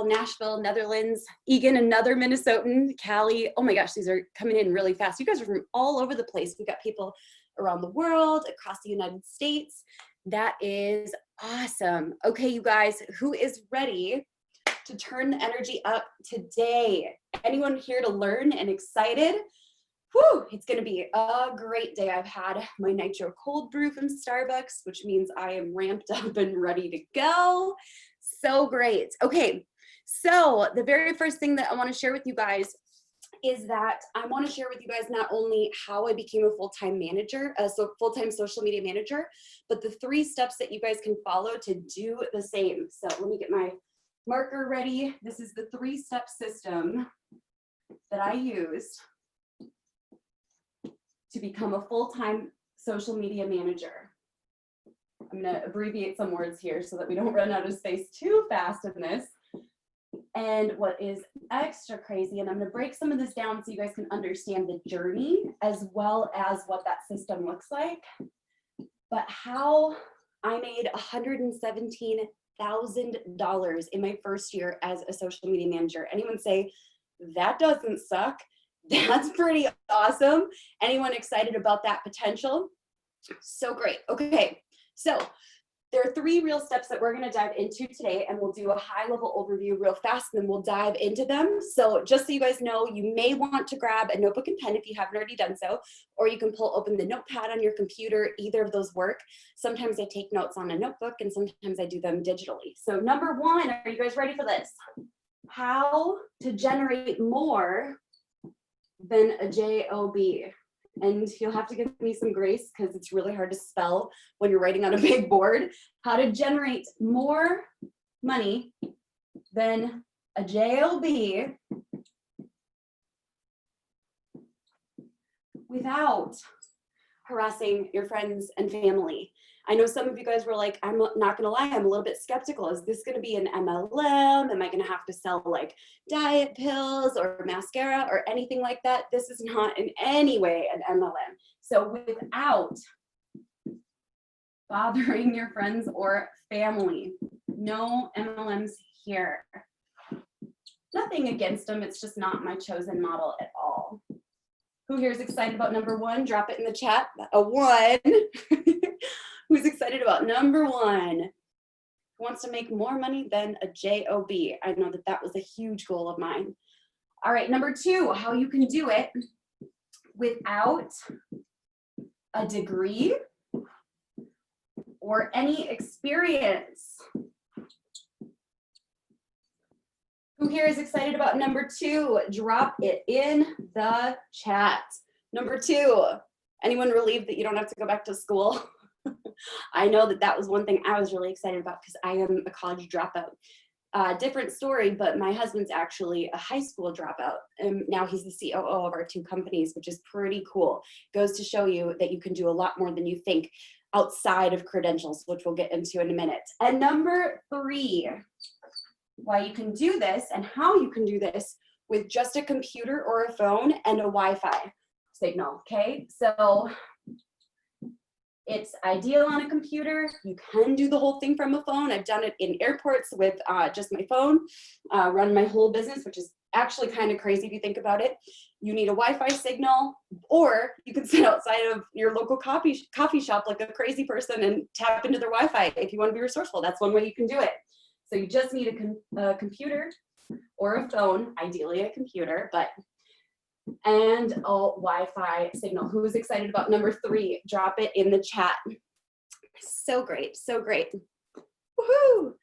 Nashville, Netherlands, Egan, another Minnesotan, Cali. Oh my gosh, these are coming in really fast. You guys are from all over the place. We've got people around the world, across the United States. That is awesome. Okay, you guys, who is ready to turn the energy up today? Anyone here to learn and excited? Whew, it's gonna be a great day. I've had my nitro cold brew from Starbucks, which means I am ramped up and ready to go. So great. Okay, so the very first thing that I wanna share with you guys is that I wanna share with you guys not only how I became a full-time manager, full-time social media manager, but the 3 steps that you guys can follow to do the same. So let me get my marker ready. This is the 3-step system that I used to become a full-time social media manager. I'm gonna abbreviate some words here so that we don't run out of space too fast in this. And what is extra crazy, and I'm gonna break some of this down so you guys can understand the journey as well as what that system looks like, but how I made $117,000 in my first year as a social media manager. Anyone say, that doesn't suck? That's pretty awesome. Anyone excited about that potential? So great. Okay, so there are 3 real steps that we're going to dive into today, and we'll do a high-level overview real fast, and then we'll dive into them. So just so you guys know, you may want to grab a notebook and pen if you haven't already done so, or you can pull open the notepad on your computer. Either of those work. Sometimes I take notes on a notebook, and sometimes I do them digitally. So number 1, are you guys ready for this? How to generate more than a job. And you'll have to give me some grace because it's really hard to spell when you're writing on a big board. How to generate more money than a job without harassing your friends and family. I know some of you guys were like, I'm not gonna lie, I'm a little bit skeptical. Is this gonna be an MLM? Am I gonna have to sell like diet pills or mascara or anything like that? This is not in any way an MLM. So without bothering your friends or family, no MLMs here. Nothing against them, it's just not my chosen model at all. Who here is excited about number 1? Drop it in the chat, a 1. Who's excited about number 1? Who wants to make more money than a job? I know that that was a huge goal of mine. All right, number 2, how you can do it without a degree or any experience. Who here is excited about number 2? Drop it in the chat. Number 2, anyone relieved that you don't have to go back to school? I know that that was one thing I was really excited about because I am a college dropout. Different story, but my husband's actually a high school dropout, and now he's the COO of our 2 companies, which is pretty cool. Goes to show you that you can do a lot more than you think outside of credentials, which we'll get into in a minute. And number 3, why you can do this and how you can do this with just a computer or a phone and a Wi-Fi signal, okay? So it's ideal on a computer. You can do the whole thing from a phone. I've done it in airports with just my phone, run my whole business, which is actually kind of crazy if you think about it. You need a Wi-Fi signal, or you can sit outside of your local coffee shop like a crazy person and tap into their Wi-Fi if you want to be resourceful. That's one way you can do it. So you just need a computer or a phone, ideally a computer, and a Wi-Fi signal. Who's excited about number 3? Drop it in the chat. So great, so great. Woohoo!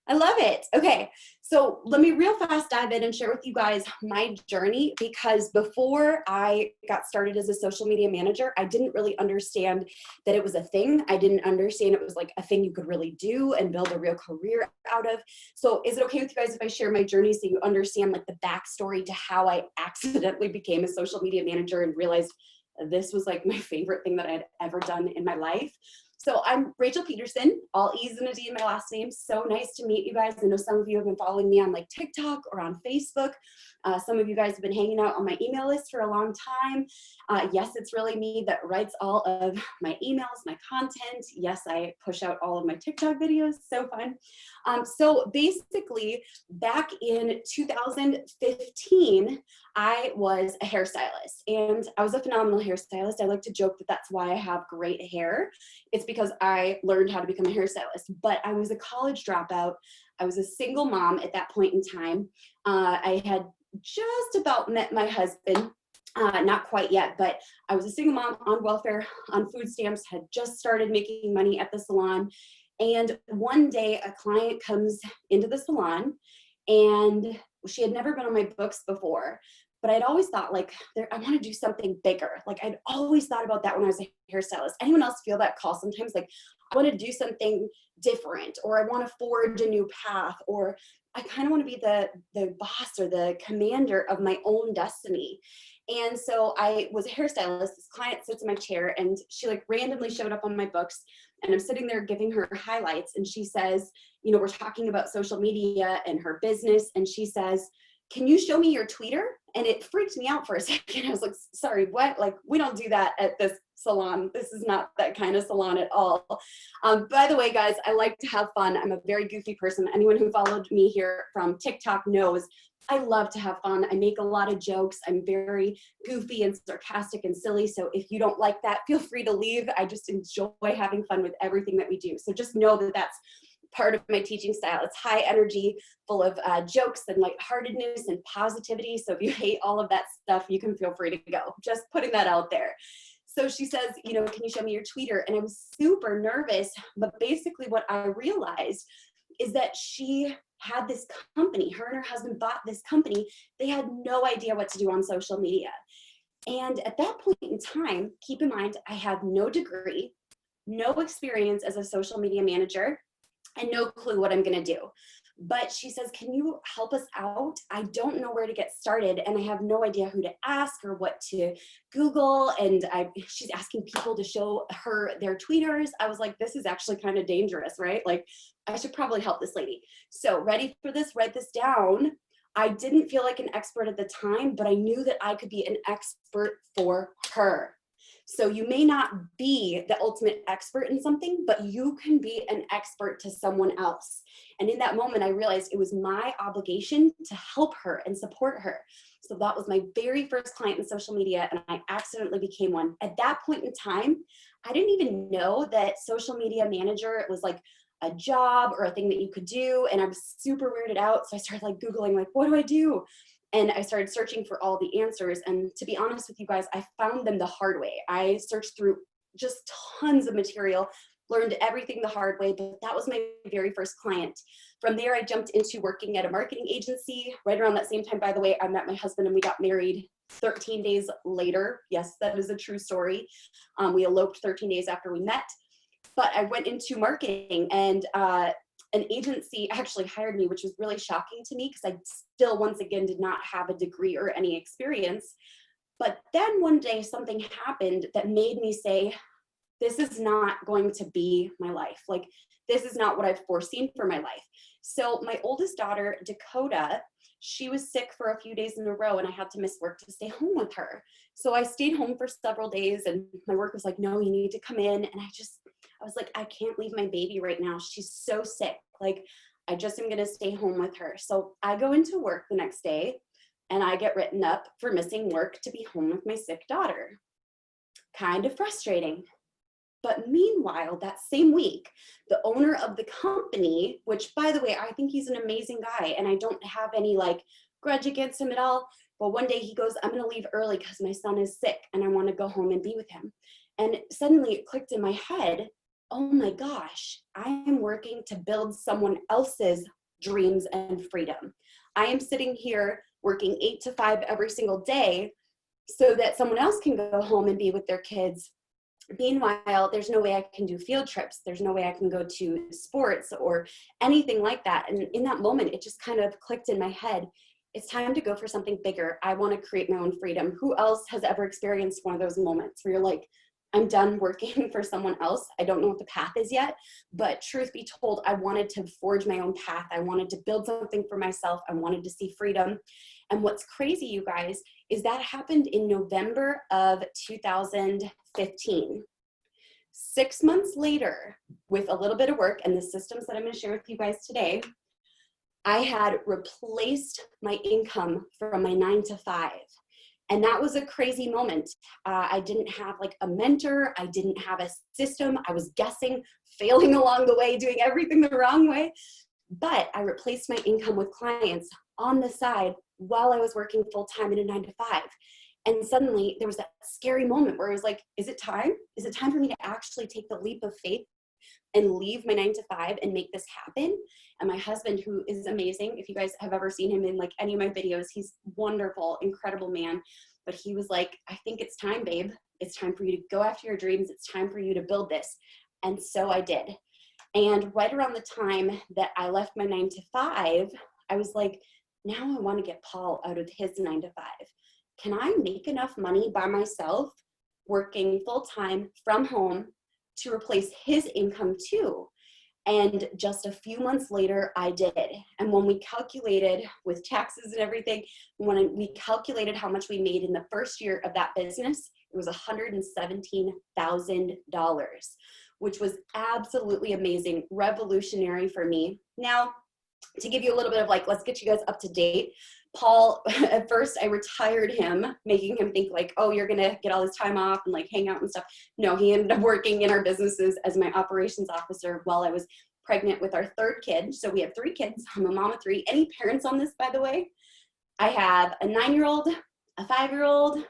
I love it. Okay, so let me real fast dive in and share with you guys my journey, because before I got started as a social media manager, I didn't really understand that it was a thing. I didn't understand it was like a thing you could really do and build a real career out of. So is it okay with you guys if I share my journey so you understand like the backstory to how I accidentally became a social media manager and realized this was like my favorite thing that I had ever done in my life? So I'm Rachel Pedersen, all E's and a D in my last name. So nice to meet you guys. I know some of you have been following me on like TikTok or on Facebook. Some of you guys have been hanging out on my email list for a long time. Yes, it's really me that writes all of my emails, my content. Yes, I push out all of my TikTok videos. So fun. So basically, back in 2015, I was a hairstylist, and I was a phenomenal hairstylist. I like to joke that that's why I have great hair. It's because I learned how to become a hairstylist, but I was a college dropout. I was a single mom at that point in time. I had just about met my husband. Not quite yet, but I was a single mom on welfare, on food stamps, had just started making money at the salon. And one day a client comes into the salon, and she had never been on my books before, but I'd always thought like, I want to do something bigger. Like I'd always thought about that when I was a hairstylist. Anyone else feel that call sometimes? Like I want to do something different, or I want to forge a new path, or I kind of want to be the boss or the commander of my own destiny. And so I was a hairstylist. This client sits in my chair, and she like randomly showed up on my books, and I'm sitting there giving her highlights, and she says, you know, we're talking about social media and her business, and she says, can you show me your tweeter? And it freaked me out for a second. I was like, sorry, what? Like, we don't do that at this salon. This is not that kind of salon at all. By the way, guys, I like to have fun. I'm a very goofy person. Anyone who followed me here from TikTok knows I love to have fun. I make a lot of jokes. I'm very goofy and sarcastic and silly. So if you don't like that, feel free to leave. I just enjoy having fun with everything that we do. So just know that that's part of my teaching style. It's high energy, full of jokes and lightheartedness and positivity. So if you hate all of that stuff, you can feel free to go. Just putting that out there. So she says, you know, can you show me your tweeter? And I was super nervous, but basically what I realized is that she had this company, her and her husband bought this company. They had no idea what to do on social media. And at that point in time, keep in mind, I have no degree, no experience as a social media manager, and no clue what I'm going to do. But she says, can you help us out? I don't know where to get started, and I have no idea who to ask or what to Google. And she's asking people to show her their tweeters. I was like, this is actually kind of dangerous, right? Like, I should probably help this lady. So ready for this? Write this down. I didn't feel like an expert at the time, but I knew that I could be an expert for her. So you may not be the ultimate expert in something, but you can be an expert to someone else. And in that moment, I realized it was my obligation to help her and support her. So that was my very first client in social media, and I accidentally became one. At that point in time, I didn't even know that social media manager was like a job or a thing that you could do. And I was super weirded out. So I started like Googling, like, what do I do? And I started searching for all the answers. And to be honest with you guys, I found them the hard way. I searched through just tons of material, learned everything the hard way, but that was my very first client. From there, I jumped into working at a marketing agency. Right around that same time, by the way, I met my husband and we got married 13 days later. Yes, that is a true story. We eloped 13 days after we met. But I went into marketing, and an agency actually hired me, which was really shocking to me because I still, once again, did not have a degree or any experience. But then one day something happened that made me say, this is not going to be my life. Like, this is not what I've foreseen for my life. So my oldest daughter, Dakota, she was sick for a few days in a row, and I had to miss work to stay home with her. So I stayed home for several days, and my work was like, no, you need to come in. And I was like, I can't leave my baby right now. She's so sick. Like, I just am going to stay home with her. So I go into work the next day, and I get written up for missing work to be home with my sick daughter. Kind of frustrating. But meanwhile, that same week, the owner of the company, which by the way, I think he's an amazing guy, and I don't have any like grudge against him at all. But one day he goes, I'm going to leave early because my son is sick and I want to go home and be with him. And suddenly it clicked in my head, oh my gosh, I am working to build someone else's dreams and freedom. I am sitting here working 8 to 5 every single day so that someone else can go home and be with their kids. Meanwhile, there's no way I can do field trips. There's no way I can go to sports or anything like that. And in that moment, it just kind of clicked in my head. It's time to go for something bigger. I want to create my own freedom. Who else has ever experienced one of those moments where you're like, I'm done working for someone else. I don't know what the path is yet, but truth be told, I wanted to forge my own path. I wanted to build something for myself. I wanted to see freedom. And what's crazy, you guys, is that happened in November of 2015. 6 months later, with a little bit of work and the systems that I'm going to share with you guys today, I had replaced my income from my 9 to 5. And that was a crazy moment. I didn't have like a mentor. I didn't have a system. I was guessing, failing along the way, doing everything the wrong way. But I replaced my income with clients on the side while I was working full time in a 9 to 5. And suddenly there was that scary moment where I was like, is it time? Is it time for me to actually take the leap of faith and leave my 9 to 5 and make this happen? And my husband, who is amazing, if you guys have ever seen him in like any of my videos, he's wonderful, incredible man. But he was like, I think it's time, babe. It's time for you to go after your dreams. It's time for you to build this. And so I did. And right around the time that I left my 9 to 5, I was like, now I want to get Paul out of his 9 to 5. Can I make enough money by myself, working full time from home, to replace his income too? And just a few months later, I did. And when we calculated with taxes and everything, when we calculated how much we made in the first year of that business, it was $117,000, which was absolutely amazing, revolutionary for me. Now, to give you a little bit of like, let's get you guys up to date. Paul, at first I retired him, making him think like, oh, you're going to get all this time off and like hang out and stuff. No, he ended up working in our businesses as my operations officer while I was pregnant with our third kid. So we have 3 kids. I'm a mom of 3. Any parents on this, by the way? I have a 9-year-old, a 5-year-old,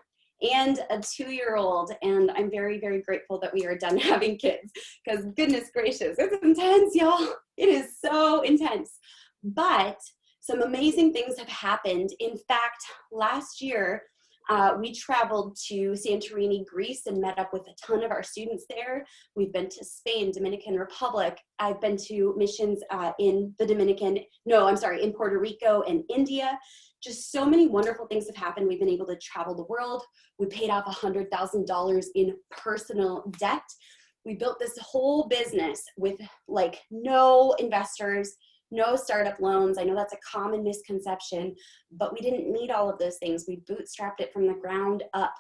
and a 2-year-old. And I'm very, very grateful that we are done having kids, because goodness gracious, it's intense, y'all. It is so intense. But some amazing things have happened. In fact, last year, we traveled to Santorini, Greece, and met up with a ton of our students there. We've been to Spain, Dominican Republic. I've been to missions in Puerto Rico and India. Just so many wonderful things have happened. We've been able to travel the world. We paid off $100,000 in personal debt. We built this whole business with like no investors, no startup loans. I know that's a common misconception, but we didn't need all of those things. We bootstrapped it from the ground up.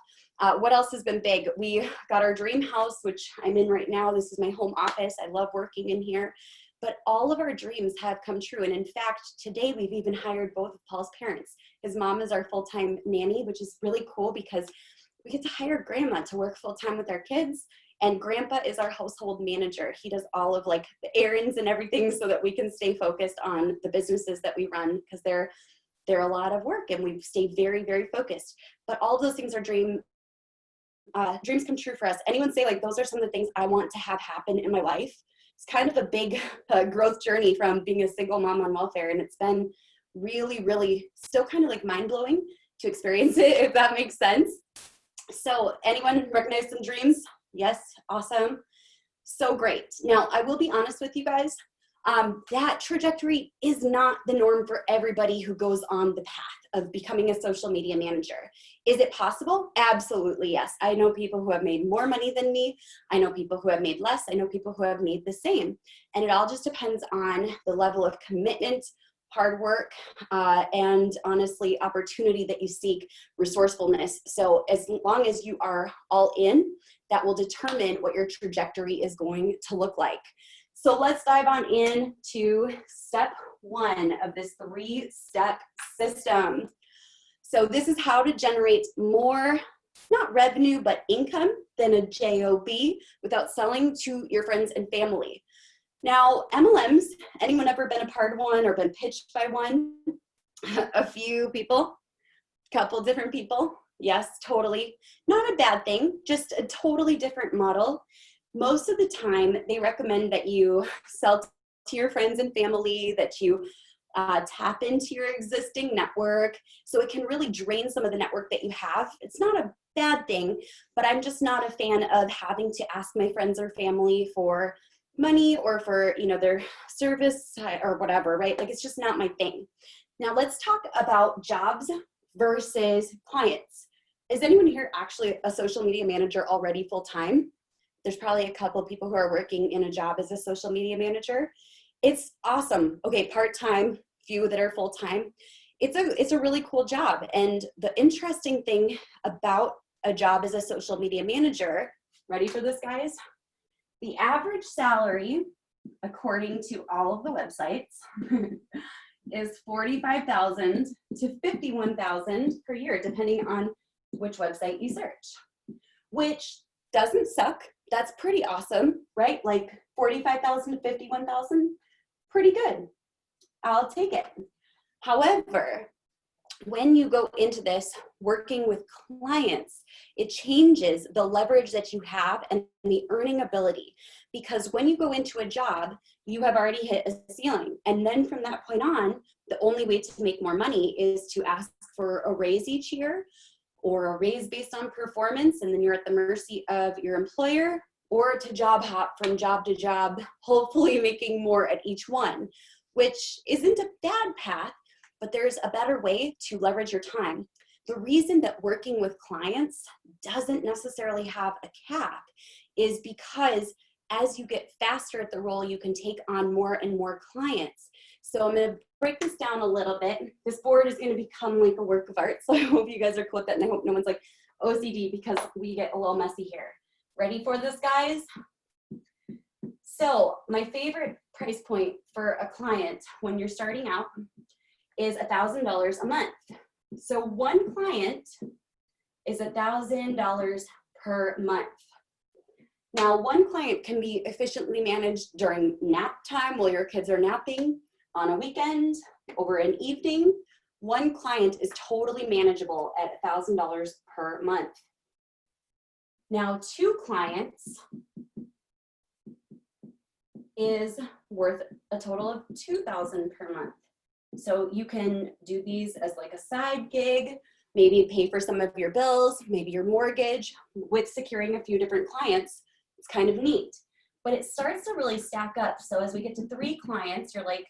What else has been big? We got our dream house, which I'm in right now. This is my home office. I love working in here. But all of our dreams have come true. And in fact, today we've even hired both of Paul's parents. His mom is our full-time nanny, which is really cool because we get to hire grandma to work full-time with our kids. And grandpa is our household manager. He does all of like the errands and everything so that we can stay focused on the businesses that we run, because they're a lot of work and we've stayed very, very focused. But all of those things are dreams come true for us. Anyone say like, those are some of the things I want to have happen in my life? It's kind of a big growth journey from being a single mom on welfare. And it's been really, really still kind of like mind-blowing to experience it, if that makes sense. So anyone recognize some dreams? Yes, awesome. So great. Now, I will be honest with you guys. That trajectory is not the norm for everybody who goes on the path of becoming a social media manager. Is it possible? Absolutely, yes. I know people who have made more money than me. I know people who have made less. I know people who have made the same. And it all just depends on the level of commitment, hard work, and honestly, opportunity that you seek, resourcefulness. So as long as you are all in, that will determine what your trajectory is going to look like. So let's dive on into step 1 of this 3-step system. So this is how to generate more, not revenue, but income than a job without selling to your friends and family. Now, MLMs, anyone ever been a part of one or been pitched by one? A few people, couple different people. Yes, totally. Not a bad thing, just a totally different model. Most of the time, they recommend that you sell to your friends and family, that you tap into your existing network. So it can really drain some of the network that you have. It's not a bad thing, but I'm just not a fan of having to ask my friends or family for money or for, their service or whatever, right? Like, it's just not my thing. Now let's talk about jobs versus clients. Is anyone here actually a social media manager already full-time? There's probably a couple of people who are working in a job as a social media manager. It's awesome. Okay, part-time, few that are full-time. It's a really cool job. And the interesting thing about a job as a social media manager, ready for this, guys? The average salary, according to all of the websites, is $45,000 to $51,000 per year, depending on which website you search, which doesn't suck. That's pretty awesome, right? Like 45,000 to 51,000, pretty good. I'll take it. However, when you go into this working with clients, it changes the leverage that you have and the earning ability. Because when you go into a job, you have already hit a ceiling. And then from that point on, the only way to make more money is to ask for a raise each year, or a raise based on performance, and then you're at the mercy of your employer, or to job hop from job to job, hopefully making more at each one, which isn't a bad path, but there's a better way to leverage your time. The reason that working with clients doesn't necessarily have a cap is because as you get faster at the role, you can take on more and more clients. So I'm going to break this down a little bit. This board is going to become like a work of art. So I hope you guys are cool with that, and I hope no one's like OCD because we get a little messy here. Ready for this, guys? So my favorite price point for a client when you're starting out is $1,000 a month. So one client is $1,000 per month. Now, one client can be efficiently managed during nap time while your kids are napping, on a weekend, over an evening. One client is totally manageable at $1,000 per month. Now, two clients is worth a total of $2,000 per month. So you can do these as like a side gig, maybe pay for some of your bills, maybe your mortgage, with securing a few different clients. It's kind of neat, but it starts to really stack up. So as we get to 3 clients, you're like,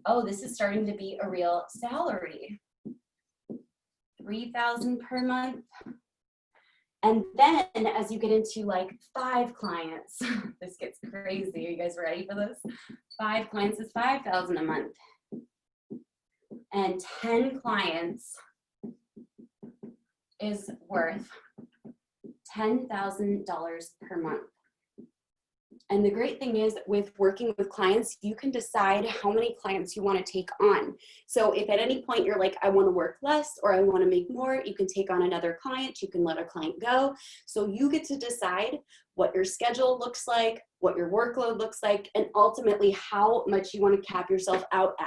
oh, this is starting to be a real salary. $3,000 per month. And then as you get into like 5 clients, this gets crazy. Are you guys ready for this? 5 clients is $5,000 a month. And 10 clients is worth $10,000 per month. And the great thing is with working with clients, you can decide how many clients you want to take on. So if at any point you're like, I want to work less or I want to make more, you can take on another client, you can let a client go. So you get to decide what your schedule looks like, what your workload looks like, and ultimately how much you want to cap yourself out at.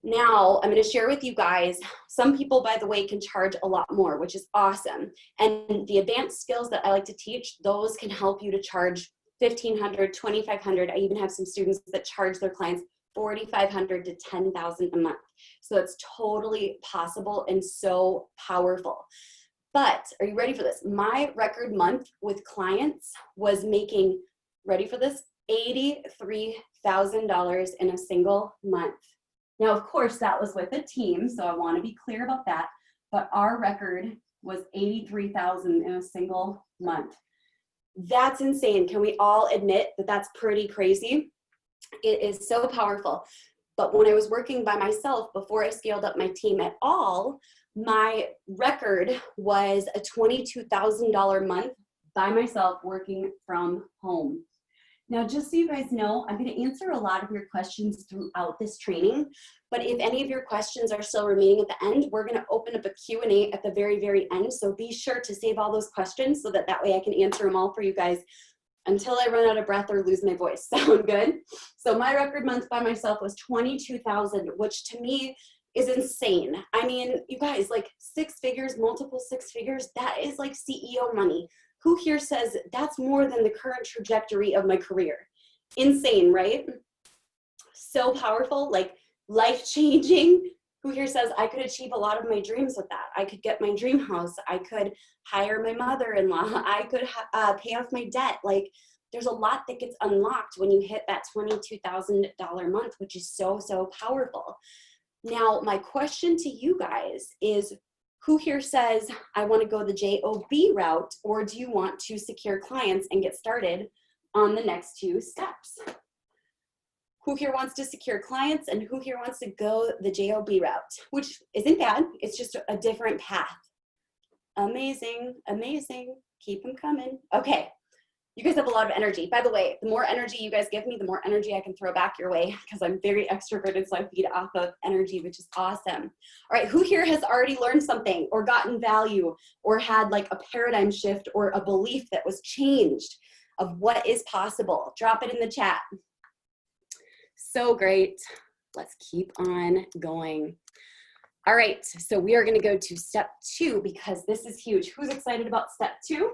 Now, I'm going to share with you guys, some people, by the way, can charge a lot more, which is awesome. And the advanced skills that I like to teach, those can help you to charge $1,500, $2,500. I even have some students that charge their clients $4,500 to $10,000 a month. So it's totally possible and so powerful. But are you ready for this? My record month with clients was making, ready for this, $83,000 in a single month. Now, of course, that was with a team, so I want to be clear about that. But our record was $83,000 in a single month. That's insane. Can we all admit that that's pretty crazy? It is so powerful. But when I was working by myself, before I scaled up my team at all, my record was a $22,000 month by myself working from home. Now, just so you guys know, I'm going to answer a lot of your questions throughout this training, but if any of your questions are still remaining at the end, we're going to open up a Q&A at the very, very end. So be sure to save all those questions so that way I can answer them all for you guys until I run out of breath or lose my voice. Sound good? So my record month by myself was $22,000, which to me is insane. I mean, you guys, like 6 figures, multiple 6 figures, that is like CEO money. Who here says that's more than the current trajectory of my career? Insane, right? So powerful, like life-changing. Who here says I could achieve a lot of my dreams with that? I could get my dream house. I could hire my mother-in-law. I could pay off my debt. Like there's a lot that gets unlocked when you hit that $22,000 month, which is so, so powerful. Now, my question to you guys is, Who here says, I want to go the JOB route, or do you want to secure clients and get started on the next 2 steps? Who here wants to secure clients, and who here wants to go the JOB route, which isn't bad. It's just a different path. Amazing, amazing. Keep them coming. Okay. You guys have a lot of energy. By the way, the more energy you guys give me, the more energy I can throw back your way, because I'm very extroverted, so I feed off of energy, which is awesome. All right, who here has already learned something or gotten value or had like a paradigm shift or a belief that was changed of what is possible? Drop it in the chat. So great. Let's keep on going. All right, so we are gonna go to step 2 because this is huge. Who's excited about step 2?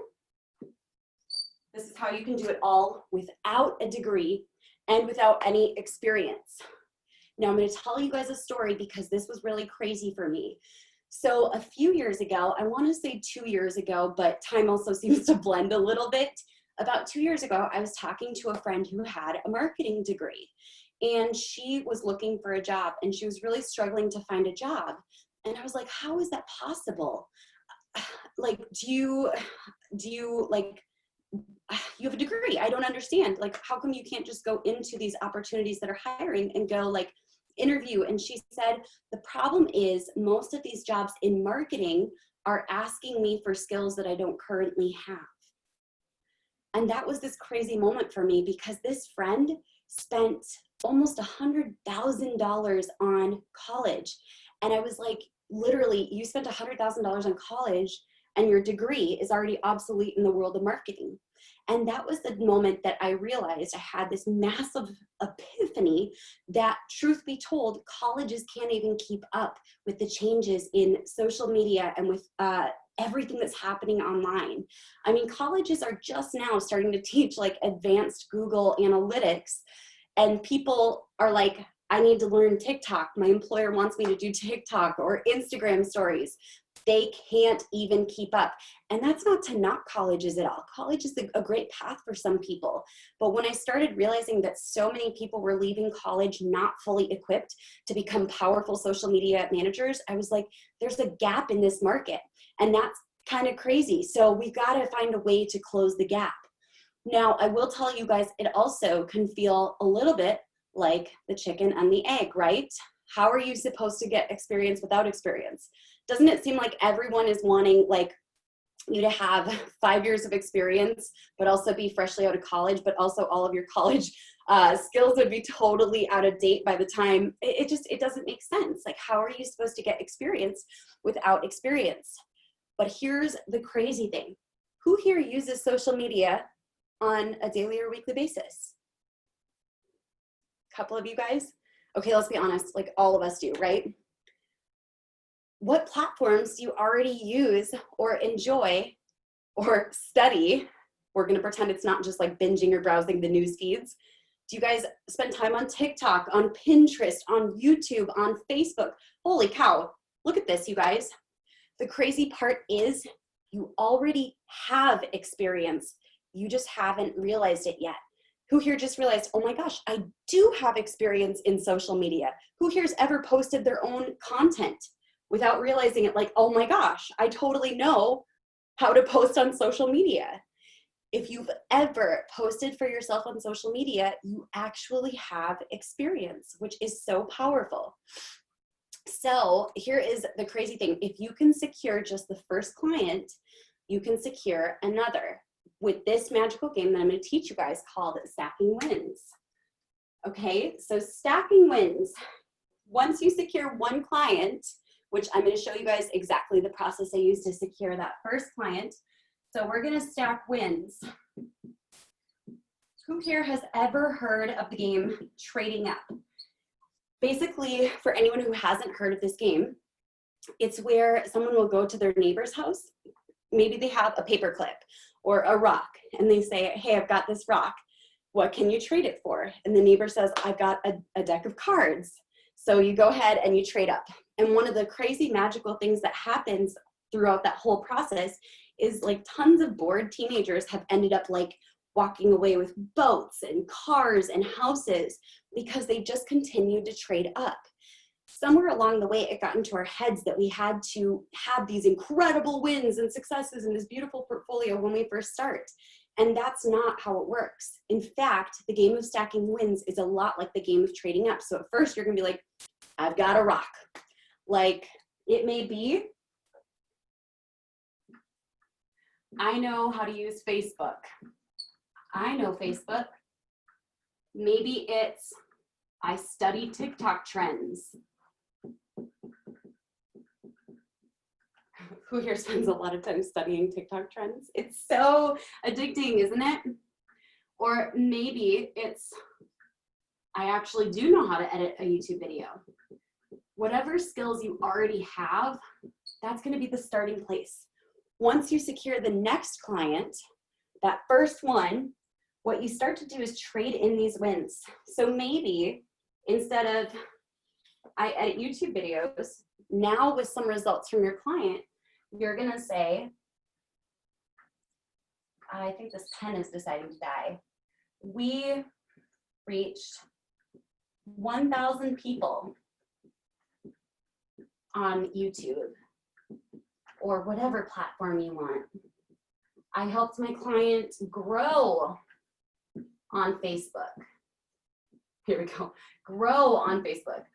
This is how you can do it all without a degree and without any experience. Now I'm going to tell you guys a story because this was really crazy for me. So a few years ago, I want to say 2 years ago, but time also seems to blend a little bit. About 2 years ago, I was talking to a friend who had a marketing degree, and she was looking for a job, and she was really struggling to find a job. And I was like, how is that possible? Like, do you like, you have a degree. I don't understand. Like, how come you can't just go into these opportunities that are hiring and go like interview? And she said, the problem is most of these jobs in marketing are asking me for skills that I don't currently have. And that was this crazy moment for me because this friend spent almost $100,000 on college. And I was like, literally, you spent $100,000 on college and your degree is already obsolete in the world of marketing. And that was the moment that I realized I had this massive epiphany that, truth be told, colleges can't even keep up with the changes in social media and with everything that's happening online. I mean, colleges are just now starting to teach like advanced Google Analytics, and people are like, I need to learn TikTok. My employer wants me to do TikTok or Instagram stories. They can't even keep up. And that's not to knock colleges at all. College is a great path for some people. But when I started realizing that so many people were leaving college not fully equipped to become powerful social media managers, I was like, there's a gap in this market. And that's kind of crazy. So we've got to find a way to close the gap. Now, I will tell you guys, it also can feel a little bit like the chicken and the egg, right? How are you supposed to get experience without experience? Doesn't it seem like everyone is wanting like you to have 5 years of experience, but also be freshly out of college, but also all of your college skills would be totally out of date by the time, it doesn't make sense. Like, how are you supposed to get experience without experience? But here's the crazy thing. Who here uses social media on a daily or weekly basis? A couple of you guys? Okay, let's be honest, like all of us do, right? What platforms do you already use or enjoy or study? We're gonna pretend it's not just like binging or browsing the news feeds. Do you guys spend time on TikTok, on Pinterest, on YouTube, on Facebook? Holy cow, look at this, you guys. The crazy part is you already have experience. You just haven't realized it yet. Who here just realized, oh my gosh, I do have experience in social media? Who here's ever posted their own content without realizing it? Like, oh my gosh, I totally know how to post on social media. If you've ever posted for yourself on social media, you actually have experience, which is so powerful. So here is the crazy thing. If you can secure just the first client, you can secure another with this magical game that I'm going to teach you guys called Stacking Wins. Okay, so stacking wins. Once you secure one client, which I'm going to show you guys exactly the process I used to secure that first client. So we're going to stack wins. Who here has ever heard of the game Trading Up? Basically, for anyone who hasn't heard of this game, it's where someone will go to their neighbor's house. Maybe they have a paperclip or a rock, and they say, hey, I've got this rock. What can you trade it for? And the neighbor says, I've got a deck of cards. So you go ahead and you trade up. And one of the crazy magical things that happens throughout that whole process is like tons of bored teenagers have ended up like walking away with boats and cars and houses because they just continued to trade up. somewhere along the way, it got into our heads that we had to have these incredible wins and successes and this beautiful portfolio when we first start. And that's not how it works. In fact, the game of stacking wins is a lot like the game of trading up. So at first you're gonna be like, I've got a rock. Like it may be, I know how to use Facebook. I know Facebook. Maybe it's, I study TikTok trends. Who here spends a lot of time studying TikTok trends? It's so addicting, isn't it? Or maybe it's, I actually do know how to edit a YouTube video. Whatever skills you already have, that's going to be the starting place. Once you secure the next client, that first one, what you start to do is trade in these wins. So maybe instead of I edit YouTube videos, now with some results from your client, you're gonna say, I think this pen is deciding to die. We reached 1,000 people on YouTube or whatever platform you want. I helped my client grow on Facebook. Here we go, grow on Facebook.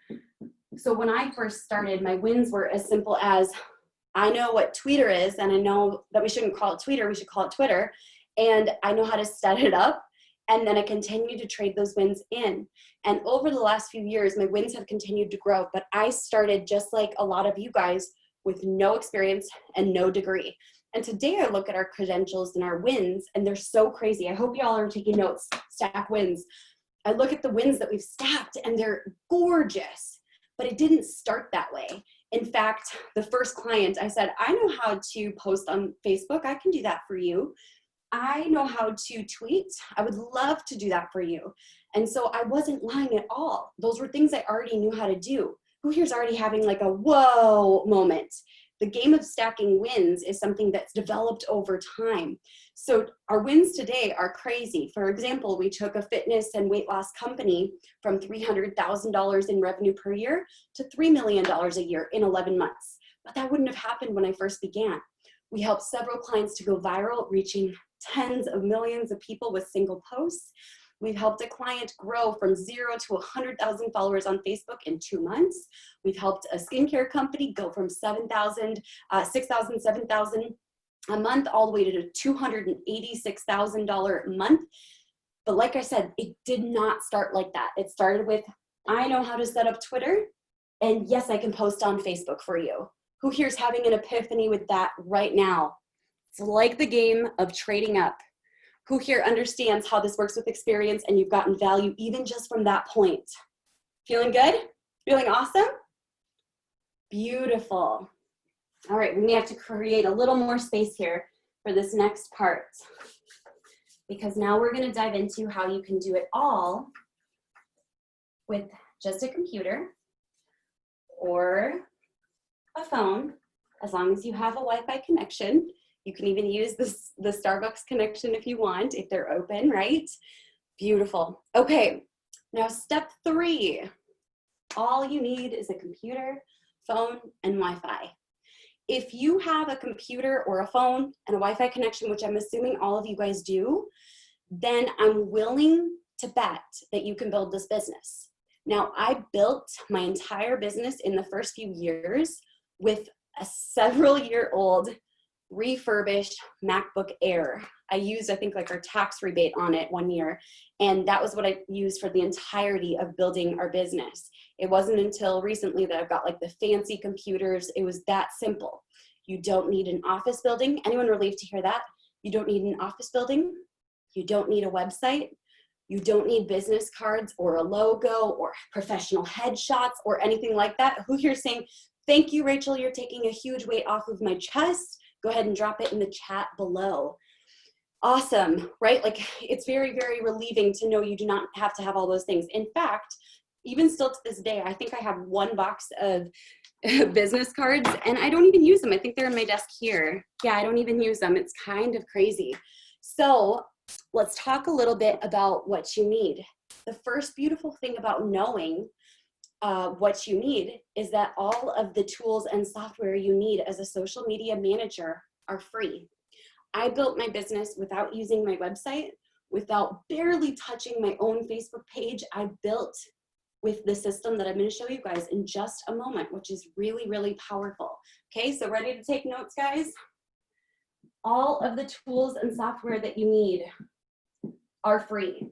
So when I first started, my wins were as simple as, I know what Twitter is, and I know that we shouldn't call it Twitter, we should call it Twitter, and I know how to set it up, and then I continue to trade those wins in. And over the last few years, my wins have continued to grow, but I started just like a lot of you guys with no experience and no degree. And today I look at our credentials and our wins, and they're so crazy. I hope y'all are taking notes, stack wins. I look at the wins that we've stacked, and they're gorgeous, but it didn't start that way. In fact, the first client, I said, I know how to post on Facebook. I can do that for you. I know how to tweet. I would love to do that for you. And so I wasn't lying at all. Those were things I already knew how to do. Who here's already having like a whoa moment? The game of stacking wins is something that's developed over time. So our wins today are crazy. For example, we took a fitness and weight loss company from $300,000 in revenue per year to $3 million a year in 11 months. But that wouldn't have happened when I first began. We helped several clients to go viral, reaching tens of millions of people with single posts. We've helped a client grow from 0 to 100,000 followers on Facebook in 2 months. We've helped a skincare company go from 6,000, 7,000 a month all the way to $286,000 a month. But like I said, it did not start like that. It started with, I know how to set up Twitter, and yes, I can post on Facebook for you. Who here's having an epiphany with that right now? It's like the game of trading up. Who here understands how this works with experience and you've gotten value even just from that point? Feeling good? Feeling awesome? Beautiful. All right, we may have to create a little more space here for this next part, because now we're going to dive into how you can do it all with just a computer or a phone, as long as you have a Wi-Fi connection. You can even use the Starbucks connection if you want, if they're open, right? Beautiful. Okay, now step 3. All you need is a computer, phone, and Wi-Fi. If you have a computer or a phone and a Wi-Fi connection, which I'm assuming all of you guys do, then I'm willing to bet that you can build this business. Now, I built my entire business in the first few years with a several-year-old refurbished MacBook Air. I used, I think, like our tax rebate on it 1 year, and that was what I used for the entirety of building our business. It wasn't until recently that I've got like the fancy computers. It was that simple. You don't need an office building. Anyone relieved to hear that? You don't need an office building. You don't need a website. You don't need business cards or a logo or professional headshots or anything like that. Who here's saying, thank you, Rachel, you're taking a huge weight off of my chest? Go ahead and drop it in the chat below. Awesome, right? Like, it's very, very relieving to know you do not have to have all those things. In fact, even still to this day, I think I have 1 box of business cards and I don't even use them. I think they're in my desk here. Yeah, I don't even use them. It's kind of crazy. So let's talk a little bit about what you need. The first beautiful thing about knowing what you need is that all of the tools and software you need as a social media manager are free. I built my business without using my website, without barely touching my own Facebook page. I built with the system that I'm going to show you guys in just a moment, which is really, really powerful. Okay, so ready to take notes, guys? All of the tools and software that you need are free.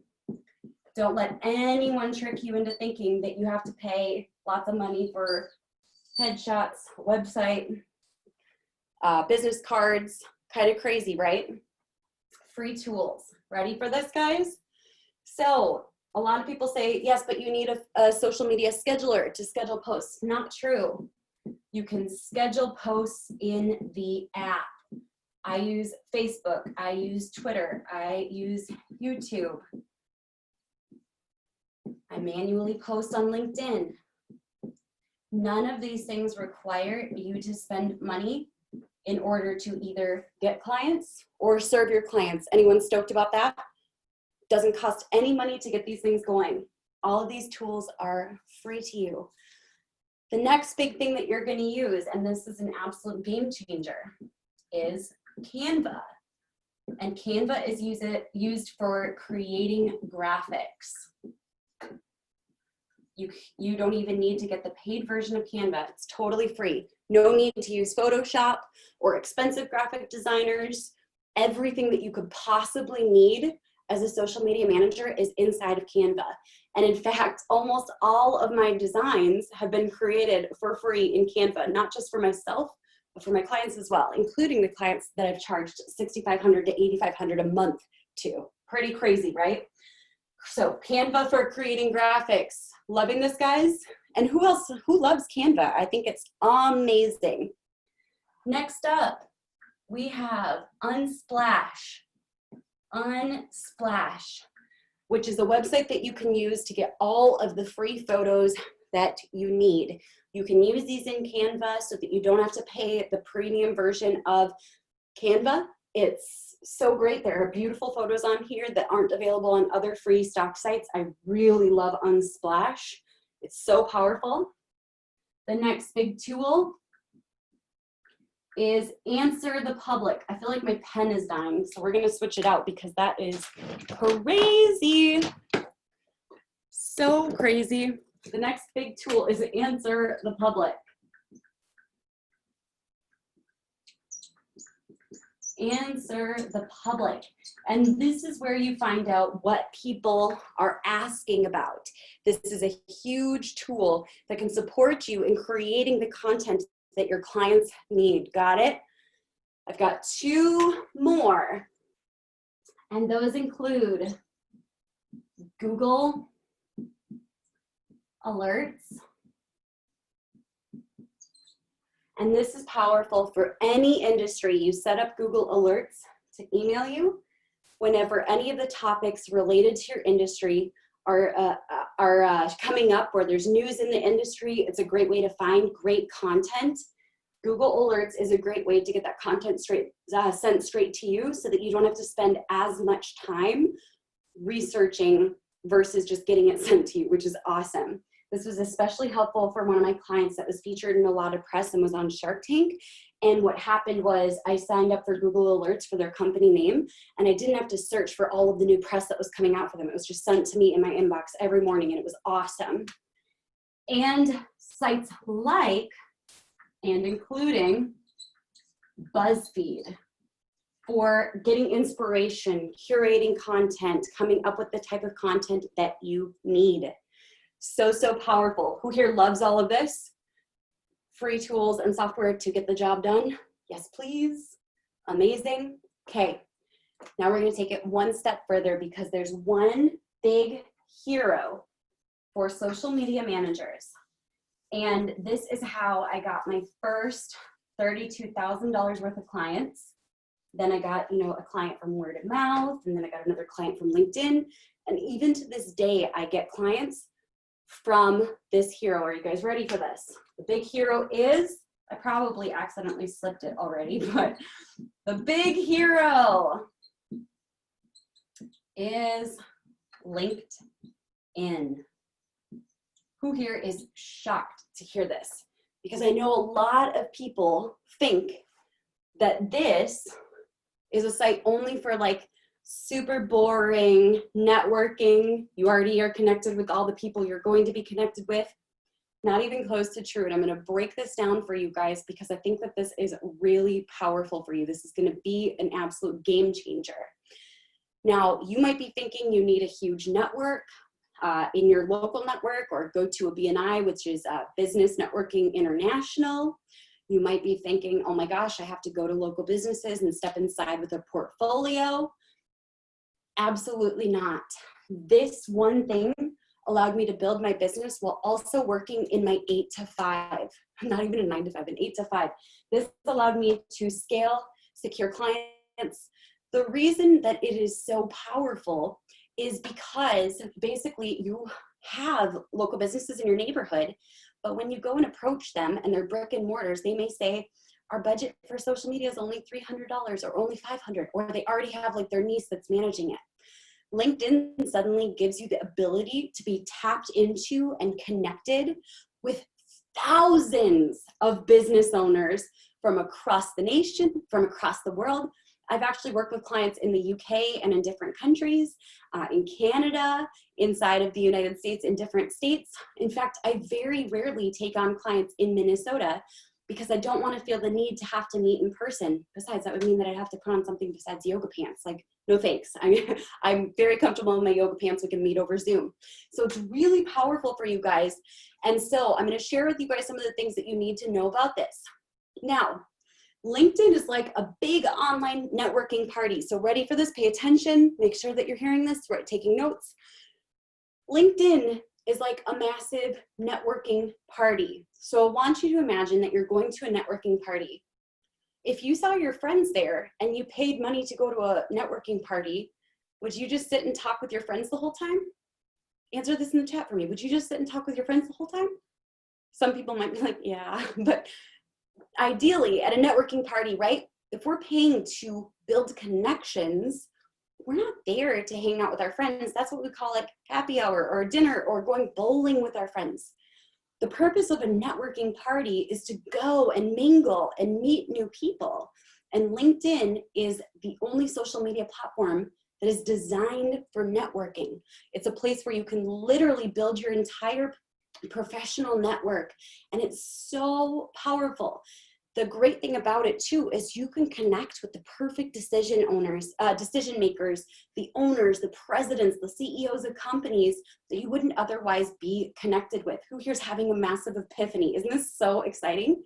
Don't let anyone trick you into thinking that you have to pay lots of money for headshots, website, business cards. Kind of crazy, right? Free tools. Ready for this, guys? So a lot of people say, yes, but you need a social media scheduler to schedule posts. Not true. You can schedule posts in the app. I use Facebook. I use Twitter. I use YouTube. I manually post on LinkedIn. None of these things require you to spend money in order to either get clients or serve your clients. Anyone stoked about that? Doesn't cost any money to get these things going. All of these tools are free to you. The next big thing that you're going to use, and this is an absolute game changer, is Canva. And Canva is used for creating graphics. You don't even need to get the paid version of Canva. It's totally free. No need to use Photoshop or expensive graphic designers. Everything that you could possibly need as a social media manager is inside of Canva. And in fact, almost all of my designs have been created for free in Canva, not just for myself, but for my clients as well, including the clients that I've charged $6,500 to $8,500 a month to. Pretty crazy, right? So Canva for creating graphics. Loving this, guys? And who loves Canva? I think it's amazing. Next up, we have Unsplash. Unsplash, which is a website that you can use to get all of the free photos that you need. You can use these in Canva so that you don't have to pay the premium version of Canva. It's so great. There are beautiful photos on here that aren't available on other free stock sites. I really love Unsplash. It's so powerful. The next big tool is Answer the Public. I feel like my pen is dying, so we're going to switch it out because that is crazy. So crazy. The next big tool is Answer the Public. Answer the Public. And this is where you find out what people are asking about. This is a huge tool that can support you in creating the content that your clients need. Got it? I've got two more, and those include Google Alerts. And this is powerful for any industry. You set up Google Alerts to email you whenever any of the topics related to your industry are coming up, or there's news in the industry. It's a great way to find great content. Google Alerts is a great way to get that content sent straight to you so that you don't have to spend as much time researching versus just getting it sent to you, which is awesome. This was especially helpful for one of my clients that was featured in a lot of press and was on Shark Tank. And what happened was I signed up for Google Alerts for their company name, and I didn't have to search for all of the new press that was coming out for them. It was just sent to me in my inbox every morning, and it was awesome. And sites like, and including, BuzzFeed for getting inspiration, curating content, coming up with the type of content that you need. So, so powerful. Who here loves all of this? Free tools and software to get the job done? Yes, please. Amazing. Okay, now we're going to take it one step further because there's one big hero for social media managers. And this is how I got my first $32,000 worth of clients. Then I got, a client from word of mouth, and then I got another client from LinkedIn. And even to this day, I get clients from this hero. Are you guys ready for this? The big hero is, I probably accidentally slipped it already, but the big hero is LinkedIn. Who here is shocked to hear this? Because I know a lot of people think that this is a site only for like super boring networking. You already are connected with all the people you're going to be connected with. Not even close to true. And I'm going to break this down for you guys because I think that this is really powerful for you. This is going to be an absolute game changer. Now, you might be thinking you need a huge network in your local network, or go to a BNI, which is Business Networking International. You might be thinking, oh my gosh, I have to go to local businesses and step inside with a portfolio. Absolutely not. This one thing allowed me to build my business while also working in my 8 to 5. Not even a 9 to 5, an 8 to 5. This allowed me to scale, secure clients. The reason that it is so powerful is because basically you have local businesses in your neighborhood, but when you go and approach them and they're brick and mortars, they may say, our budget for social media is only $300 or only $500, or they already have like their niece that's managing it. LinkedIn suddenly gives you the ability to be tapped into and connected with thousands of business owners from across the nation, from across the world. I've actually worked with clients in the UK and in different countries, in Canada, inside of the United States, in different states. In fact, I very rarely take on clients in Minnesota because I don't want to feel the need to have to meet in person. Besides, that would mean that I'd have to put on something besides yoga pants. Like, no thanks. I'm very comfortable in my yoga pants. We can meet over Zoom. So it's really powerful for you guys. And so I'm going to share with you guys some of the things that you need to know about this. Now, LinkedIn is like a big online networking party. So ready for this? Pay attention. Make sure that you're hearing this, right? Taking notes. LinkedIn is like a massive networking party. So I want you to imagine that you're going to a networking party. If you saw your friends there and you paid money to go to a networking party, would you just sit and talk with your friends the whole time? Answer this in the chat for me. Would you just sit and talk with your friends the whole time? Some people might be like, yeah, but ideally at a networking party, right? If we're paying to build connections, we're not there to hang out with our friends. That's what we call like happy hour or dinner or going bowling with our friends. The purpose of a networking party is to go and mingle and meet new people. And LinkedIn is the only social media platform that is designed for networking. It's a place where you can literally build your entire professional network, and it's so powerful. The great thing about it too is you can connect with the perfect decision makers, the owners, the presidents, the CEOs of companies that you wouldn't otherwise be connected with. Who here's having a massive epiphany? Isn't this so exciting?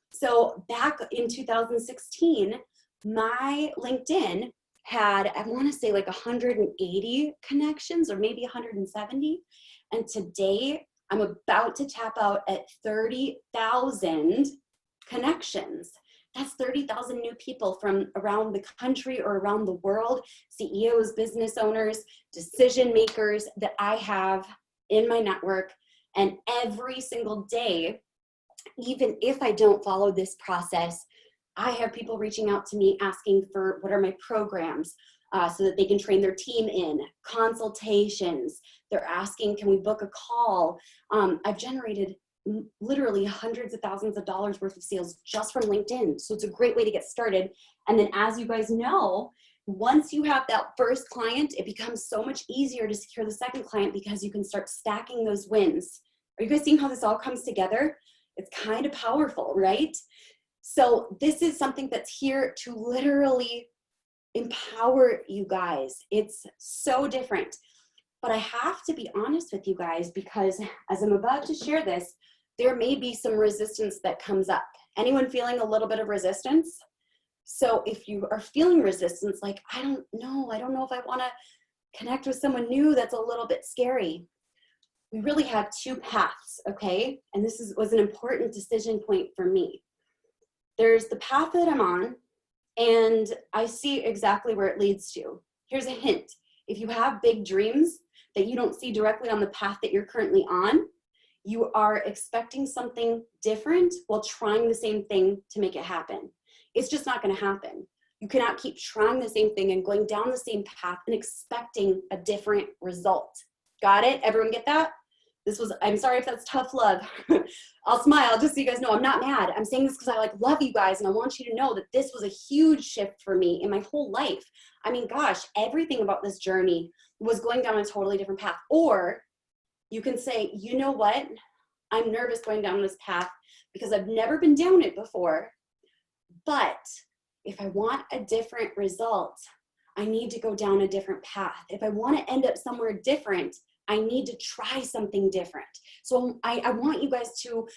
So back in 2016, my LinkedIn had, I want to say like 180 connections or maybe 170. And today I'm about to tap out at 30,000 connections. That's 30,000 new people from around the country or around the world, CEOs, business owners, decision makers that I have in my network. And every single day, even if I don't follow this process, I have people reaching out to me asking for what are my programs so that they can train their team in, consultations. They're asking, can we book a call? I've generated literally hundreds of thousands of dollars worth of sales just from LinkedIn. So it's a great way to get started. And then as you guys know, once you have that first client, it becomes so much easier to secure the second client because you can start stacking those wins. Are you guys seeing how this all comes together? It's kind of powerful, right? So this is something that's here to literally empower you guys. It's so different. But I have to be honest with you guys because as I'm about to share this, there may be some resistance that comes up. Anyone feeling a little bit of resistance? So if you are feeling resistance, like, I don't know if I want to connect with someone new, that's a little bit scary. We really have two paths, okay? And this was an important decision point for me. There's the path that I'm on, and I see exactly where it leads to. Here's a hint. If you have big dreams that you don't see directly on the path that you're currently on, you are expecting something different while trying the same thing to make it happen. It's just not going to happen. You cannot keep trying the same thing and going down the same path and expecting a different result. Got it? Everyone get that? I'm sorry if that's tough love. I'll smile just so you guys know I'm not mad. I'm saying this because I like love you guys and I want you to know that this was a huge shift for me in my whole life. I mean, gosh, everything about this journey was going down a totally different path. Or you can say, you know what? I'm nervous going down this path because I've never been down it before. But if I want a different result, I need to go down a different path. If I want to end up somewhere different, I need to try something different. So I want you guys to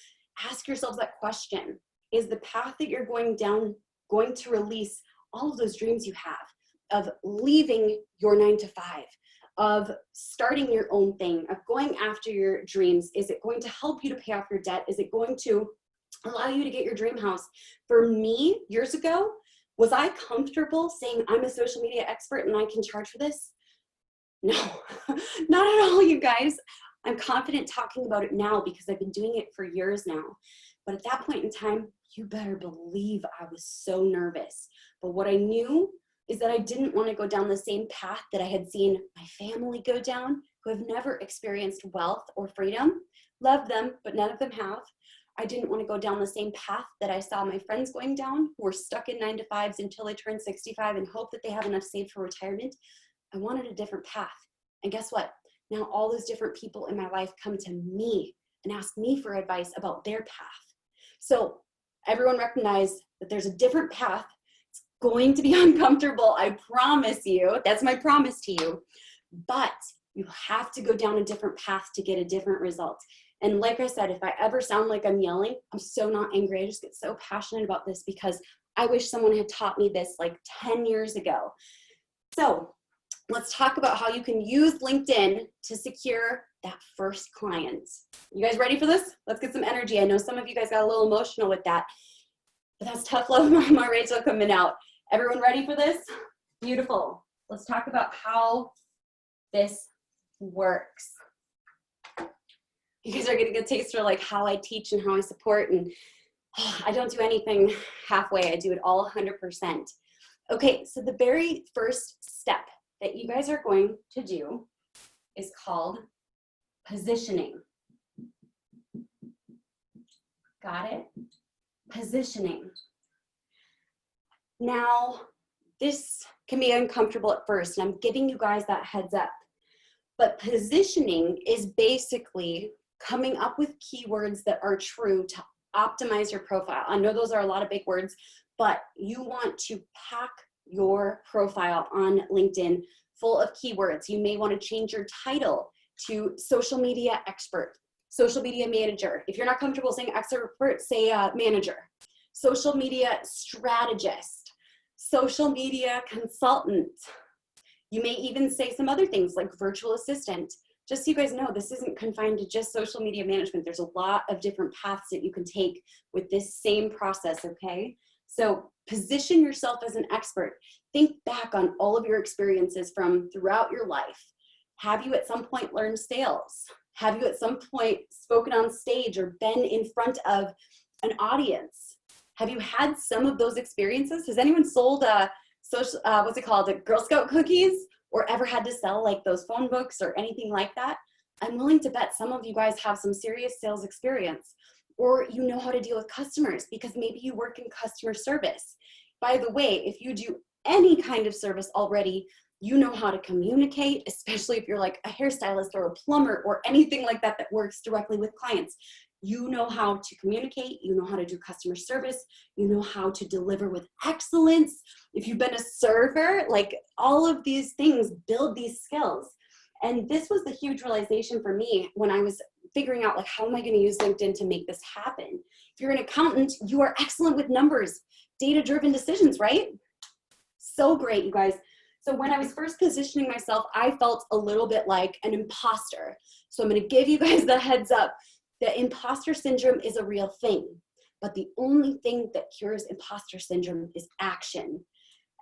ask yourselves that question. Is the path that you're going down going to release all of those dreams you have of leaving your 9-to-5, of starting your own thing, of going after your dreams? Is it going to help you to pay off your debt? Is it going to allow you to get your dream house? For me, years ago, was I comfortable saying I'm a social media expert and I can charge for this? No, not at all, you guys. I'm confident talking about it now because I've been doing it for years now. But at that point in time, you better believe I was so nervous. But what I knew is that I didn't want to go down the same path that I had seen my family go down, who have never experienced wealth or freedom. Love them, but none of them have. I didn't want to go down the same path that I saw my friends going down, who were stuck in 9-to-5s until they turned 65 and hope that they have enough saved for retirement. I wanted a different path. And guess what? Now all those different people in my life come to me and ask me for advice about their path. So everyone recognize that there's a different path. It's going to be uncomfortable, I promise you. That's my promise to you. But you have to go down a different path to get a different result. And like I said, if I ever sound like I'm yelling, I'm so not angry. I just get so passionate about this because I wish someone had taught me this like 10 years ago. So let's talk about how you can use LinkedIn to secure that first client. You guys ready for this? Let's get some energy. I know some of you guys got a little emotional with that, but that's tough love, Mama Rachel coming out. Everyone ready for this? Beautiful. Let's talk about how this works. You guys are getting a taste for like how I teach and how I support, and I don't do anything halfway. I do it all 100%. Okay, so the very first step that you guys are going to do is called positioning. Got it? Positioning. Now, this can be uncomfortable at first, and I'm giving you guys that heads up. But positioning is basically coming up with keywords that are true to optimize your profile. I know those are a lot of big words, but you want to pack your profile on LinkedIn full of keywords. You may want to change your title to social media expert, social media manager. If you're not comfortable saying expert, say manager, social media strategist, social media consultant. You may even say some other things like virtual assistant. Just so you guys know, this isn't confined to just social media management. There's a lot of different paths that you can take with this same process, okay? So position yourself as an expert. Think back on all of your experiences from throughout your life. Have you at some point learned sales? Have you at some point spoken on stage or been in front of an audience? Have you had some of those experiences? Has anyone sold what's it called, Girl Scout cookies, or ever had to sell like those phone books or anything like that? I'm willing to bet some of you guys have some serious sales experience, or you know how to deal with customers because maybe you work in customer service. By the way, if you do any kind of service already, you know how to communicate, especially if you're like a hairstylist or a plumber or anything like that that works directly with clients. You know how to communicate, you know how to do customer service, you know how to deliver with excellence. If you've been a server, like all of these things build these skills. And this was the huge realization for me when I was figuring out like, how am I going to use LinkedIn to make this happen? If you're an accountant, you are excellent with numbers, data-driven decisions, right? So great, you guys. So when I was first positioning myself, I felt a little bit like an imposter. So I'm going to give you guys the heads up. The imposter syndrome is a real thing, but the only thing that cures imposter syndrome is action.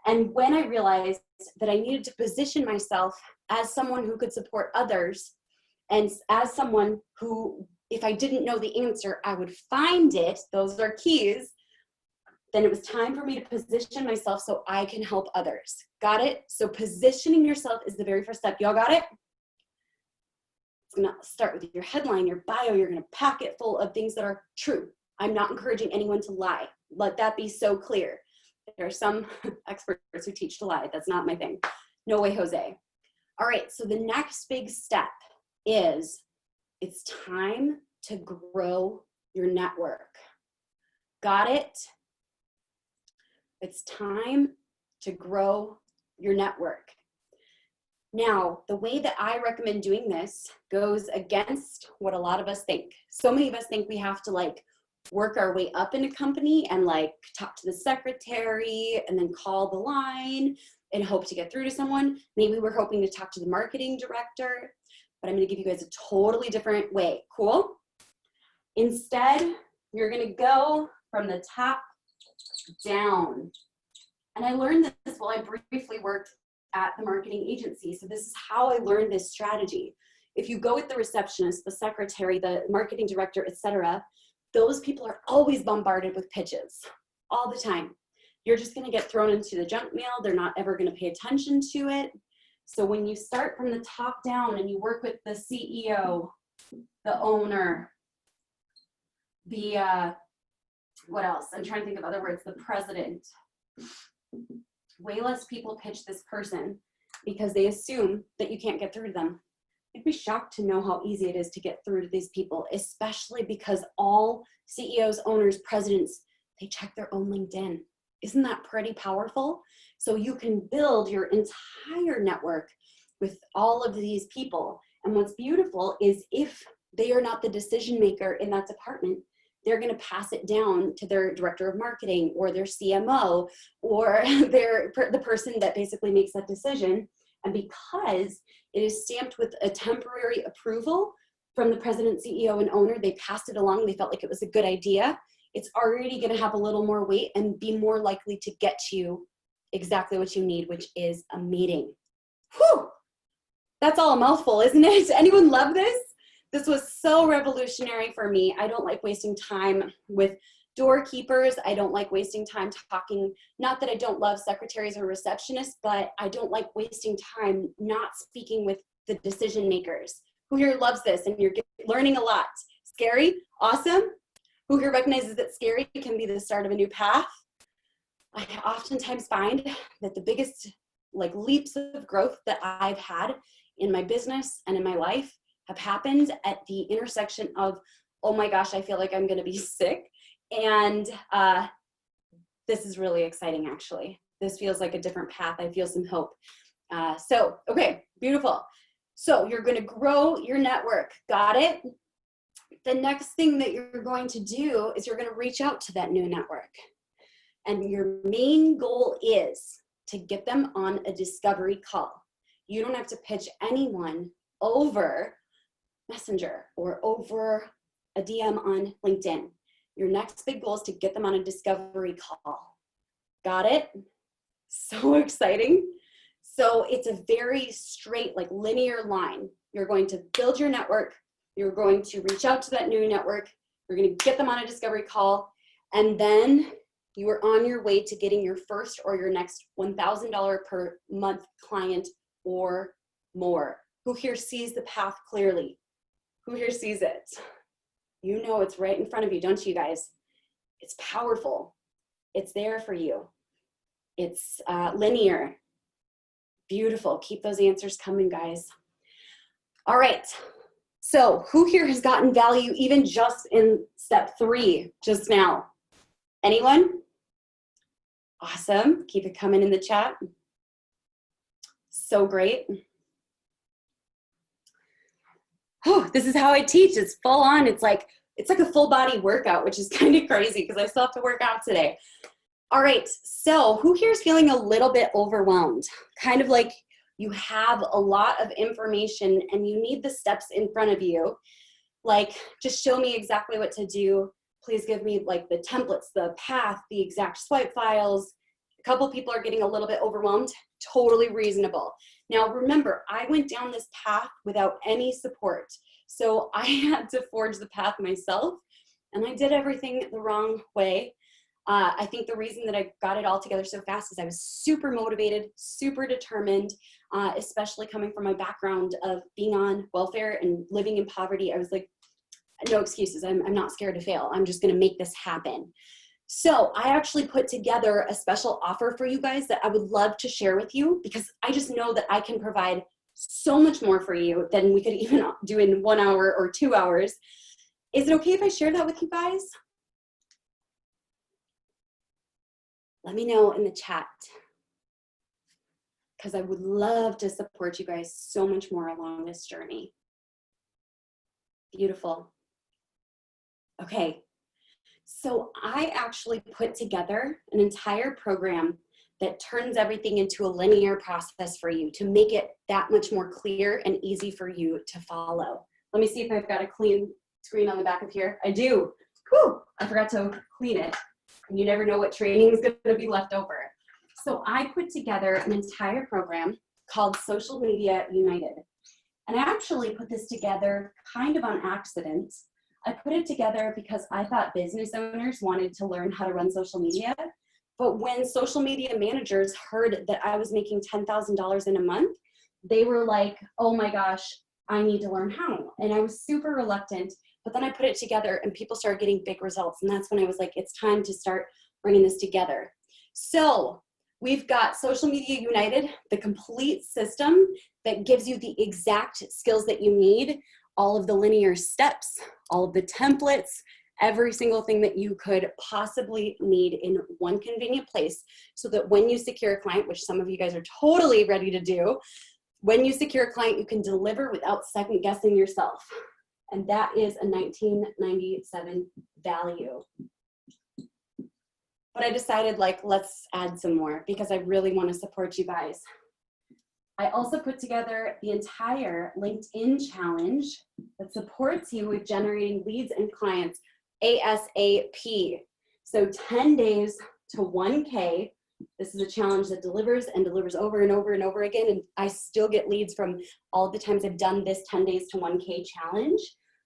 And when I realized that I needed to position myself as someone who could support others, and as someone who, if I didn't know the answer, I would find it, those are keys, then it was time for me to position myself so I can help others. Got it? So positioning yourself is the very first step. Y'all got it? going to start with your headline, your bio. You're going to pack it full of things that are true. I'm not encouraging anyone to lie. Let that be so clear. There are some experts who teach to lie. That's not my thing. No way, Jose. All right, so the next big step is it's time to grow your network. Got it? It's time to grow your network. Now, the way that I recommend doing this goes against what a lot of us think. So many of us think we have to like work our way up in a company and like talk to the secretary and then call the line and hope to get through to someone. Maybe we're hoping to talk to the marketing director, but I'm going to give you guys a totally different way. Cool? Instead, you're going to go from the top down. And I learned this while I briefly worked at the marketing agency. So this is how I learned this strategy. If you go with the receptionist, the secretary, the marketing director, etc., those people are always bombarded with pitches all the time. You're just going to get thrown into the junk mail. They're not ever going to pay attention to it. So when you start from the top down and you work with the CEO, the owner, the, what else? I'm trying to think of other words, the president. Way less people pitch this person because they assume that you can't get through to them. You'd be shocked to know how easy it is to get through to these people, especially because all CEOs, owners, presidents, they check their own LinkedIn. Isn't that pretty powerful? So you can build your entire network with all of these people. And what's beautiful is if they are not the decision maker in that department, they're going to pass it down to their director of marketing or their CMO or the person that basically makes that decision. And because it is stamped with a temporary approval from the president, CEO, and owner, they passed it along. They felt like it was a good idea. It's already going to have a little more weight and be more likely to get you exactly what you need, which is a meeting. Whew! That's all a mouthful, isn't it? Anyone love this? This was so revolutionary for me. I don't like wasting time with doorkeepers. I don't like wasting time talking. Not that I don't love secretaries or receptionists, but I don't like wasting time not speaking with the decision makers. Who here loves this and you're learning a lot? Scary? Awesome. Who here recognizes that scary can be the start of a new path? I oftentimes find that the biggest like leaps of growth that I've had in my business and in my life have happened at the intersection of, oh my gosh, I feel like I'm going to be sick. And this is really exciting, actually. This feels like a different path. I feel some hope. Okay, beautiful. So you're going to grow your network. Got it? The next thing that you're going to do is you're going to reach out to that new network. And your main goal is to get them on a discovery call. You don't have to pitch anyone over Messenger or over a DM on LinkedIn. Your next big goal is to get them on a discovery call. Got it? So exciting. So it's a very straight, like linear line. You're going to build your network. You're going to reach out to that new network. You're going to get them on a discovery call. And then you are on your way to getting your first or your next $1,000 per month client or more. Who here sees the path clearly? Who here sees it? You know it's right in front of you, don't you guys? It's powerful. It's there for you. It's linear. Beautiful. Keep those answers coming, guys. All right. So who here has gotten value even just in step 3 just now? Anyone? Awesome. Keep it coming in the chat. So great. Oh, this is how I teach. It's full on. It's like a full body workout, which is kind of crazy because I still have to work out today. All right. So who here is feeling a little bit overwhelmed? Kind of like you have a lot of information and you need the steps in front of you. Like, just show me exactly what to do. Please give me like the templates, the path, the exact swipe files. A couple people are getting a little bit overwhelmed. Totally reasonable. Now, remember, I went down this path without any support. So I had to forge the path myself, and I did everything the wrong way. I think the reason that I got it all together so fast is I was super motivated, super determined. especially coming from my background of being on welfare and living in poverty. I was like, no excuses. I'm not scared to fail. I'm just going to make this happen. So I actually put together a special offer for you guys that I would love to share with you, because I just know that I can provide so much more for you than we could even do in 1 hour or 2 hours. Is it okay if I share that with you guys? Let me know in the chat, because I would love to support you guys so much more along this journey. Beautiful. Okay, so I actually put together an entire program that turns everything into a linear process for you to make it that much more clear and easy for you to follow. Let me see if I've got a clean screen on the back of here. I do. Whew, I forgot to clean it. And you never know what training is going to be left over. So I put together an entire program called Social Media United. And I actually put this together kind of on accident. I put it together because I thought business owners wanted to learn how to run social media. But when social media managers heard that I was making $10,000 in a month, they were like, oh my gosh, I need to learn how. And I was super reluctant, but then I put it together and people started getting big results. And that's when I was like, it's time to start bringing this together. So we've got Social Media United, the complete system that gives you the exact skills that you need, all of the linear steps, all of the templates, every single thing that you could possibly need in one convenient place, so that when you secure a client, which some of you guys are totally ready to do, when you secure a client, you can deliver without second guessing yourself. And that is a $19.97 value. But I decided, like, let's add some more because I really want to support you guys. I also put together the entire LinkedIn challenge that supports you with generating leads and clients ASAP. So 10 days to 1K. This is a challenge that delivers and delivers over and over and over again. And I still get leads from all the times I've done this 10 days to 1K challenge.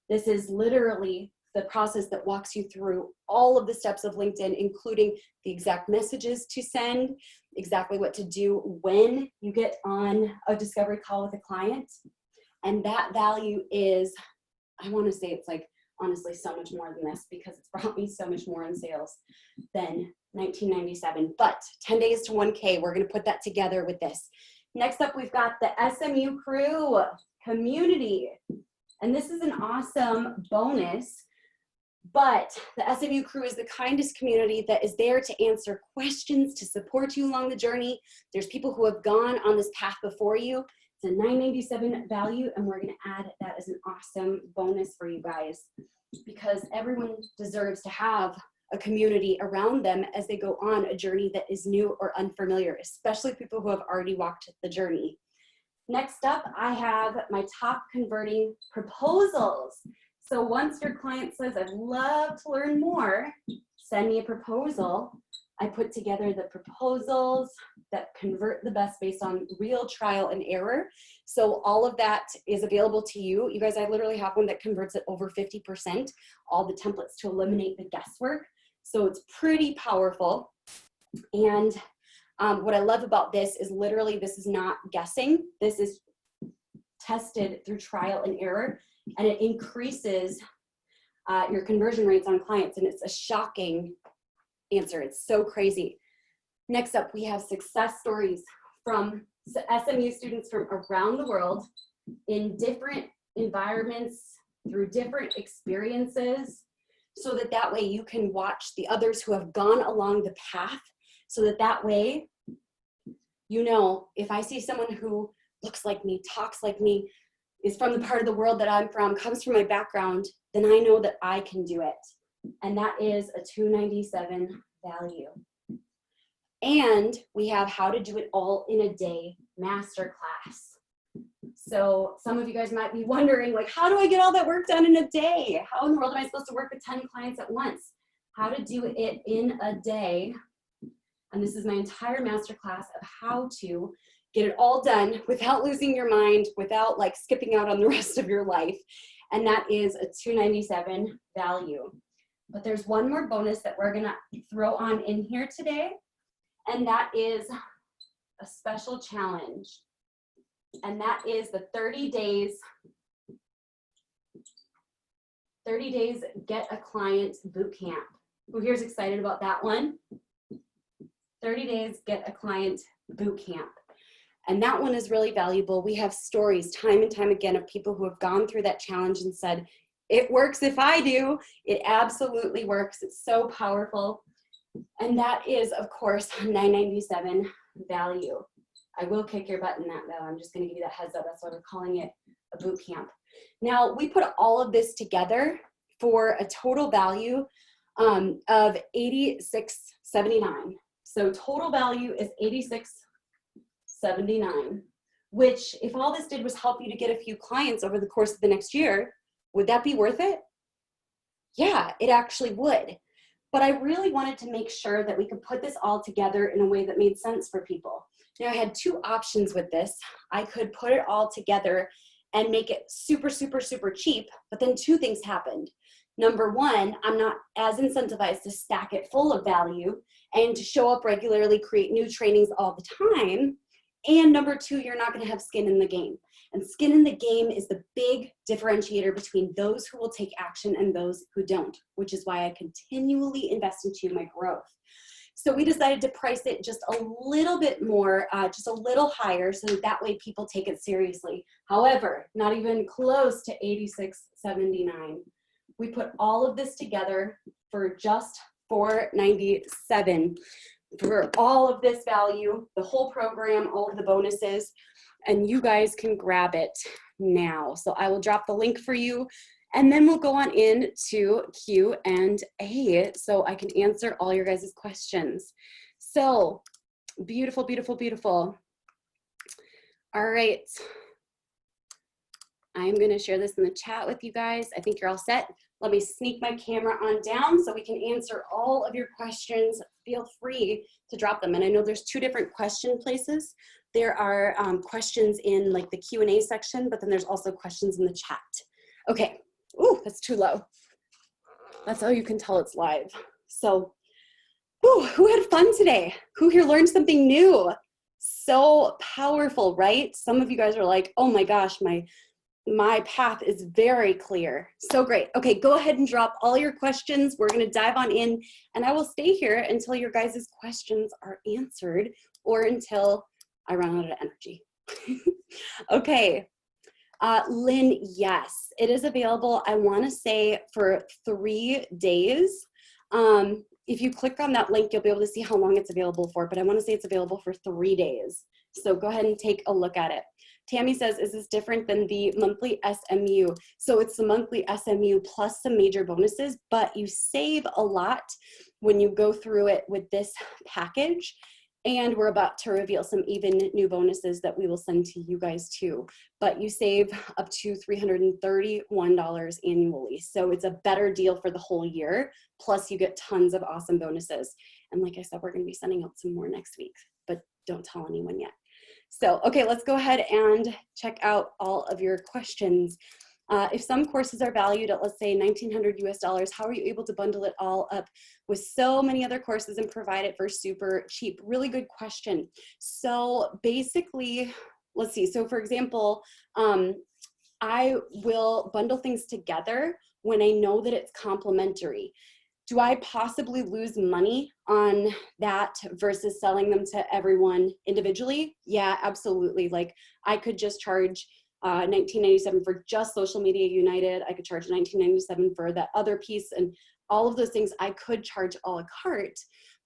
This is literally the process that walks you through all of the steps of LinkedIn, including the exact messages to send, exactly what to do when you get on a discovery call with a client. And that value is, I want to say it's like, honestly, so much more than this, because it's brought me so much more in sales than $19.97. But 10 days to 1K, we're going to put that together with this. Next up, we've got the SMU Crew community. And this is an awesome bonus. But the SMU Crew is the kindest community that is there to answer questions, to support you along the journey. There's people who have gone on this path before you. It's a $9.97 value, and we're going to add that as an awesome bonus for you guys, because everyone deserves to have a community around them as they go on a journey that is new or unfamiliar, especially people who have already walked the journey. Next up, I have my top converting proposals. So once your client says, I'd love to learn more, send me a proposal. I put together the proposals that convert the best based on real trial and error. So all of that is available to you. You guys, I literally have one that converts at over 50%, all the templates to eliminate the guesswork. So it's pretty powerful. And what I love about this is literally, this is not guessing. This is tested through trial and error. And it increases your conversion rates on clients. And it's a shocking answer. It's so crazy. Next up, we have success stories from SMU students from around the world in different environments, through different experiences, so that that way you can watch the others who have gone along the path, so that that way, you know, if I see someone who looks like me, talks like me, is from the part of the world that I'm from, comes from my background, then I know that I can do it. And that is a $297 value. And we have how to do it all in a day masterclass. So some of you guys might be wondering, like, how do I get all that work done in a day? How in the world am I supposed to work with 10 clients at once? How to do it in a day. And this is my entire masterclass of how to get it all done without losing your mind, without like skipping out on the rest of your life. And that is a $297 value. But there's one more bonus that we're gonna throw on in here today. And that is a special challenge. and that is the 30 days Get a Client Bootcamp. Who here's excited about that one? 30 days Get a Client Bootcamp. And that one is really valuable. We have stories time and time again of people who have gone through that challenge and said, it works if I do. It absolutely works. It's so powerful. And that is, of course, $9.97 value. I will kick your butt in that, though. I'm just going to give you that heads up. That's why we're calling it a boot camp. Now, we put all of this together for a total value of $86.79. So total value is $86.79, which if all this did was help you to get a few clients over the course of the next year, would that be worth it? Yeah, it actually would. But I really wanted to make sure that we could put this all together in a way that made sense for people. Now, I had two options with this. I could put it all together and make it super, super, super cheap, but then two things happened. Number one, I'm not as incentivized to stack it full of value and to show up regularly, create new trainings all the time. And number two, you're not going to have skin in the game. And skin in the game is the big differentiator between those who will take action and those who don't, which is why I continually invest into my growth. So we decided to price it just a little bit more, just a little higher, so that way people take it seriously. However, not even close to $86.79. We put all of this together for just $497 for all of this value, the whole program, all of the bonuses, and you guys can grab it now. So I will drop the link for you, and then we'll go on into Q&A so I can answer all your guys' questions. So beautiful, beautiful, beautiful. All right. I'm going to share this in the chat with you guys. I think you're all set. Let me sneak my camera on down so we can answer all of your questions. Feel free to drop them. And I know there's two different question places. There are questions in like the Q&A section, but then there's also questions in the chat. Okay. Ooh, that's too low. That's how you can tell it's live. So, ooh, who had fun today? Who here learned something new? So powerful, right? Some of you guys are like, oh my gosh, my path is very clear. So great. Okay, go ahead and drop all your questions. We're gonna dive on in, and I will stay here until your guys' questions are answered or until I run out of energy. Okay, Lynn, yes, it is available. I wanna say for 3 days. If you click on that link, you'll be able to see how long it's available for, but I wanna say it's available for 3 days. So go ahead and take a look at it. Tammy says, is this different than the monthly SMU? So it's the monthly SMU plus some major bonuses, but you save a lot when you go through it with this package. And we're about to reveal some even new bonuses that we will send to you guys too. But you save up to $331 annually. So it's a better deal for the whole year. Plus you get tons of awesome bonuses. And like I said, we're gonna be sending out some more next week, but don't tell anyone yet. So, okay, let's go ahead and check out all of your questions. If some courses are valued at, let's say, $1,900 US, how are you able to bundle it all up with so many other courses and provide it for super cheap? Really good question. So basically, let's see. So for example, I will bundle things together when I know that it's complementary. Do I possibly lose money on that versus selling them to everyone individually? Yeah, absolutely. Like I could just charge $19.97 for just Social Media United. I could charge $19.97 for that other piece, and all of those things I could charge a la carte,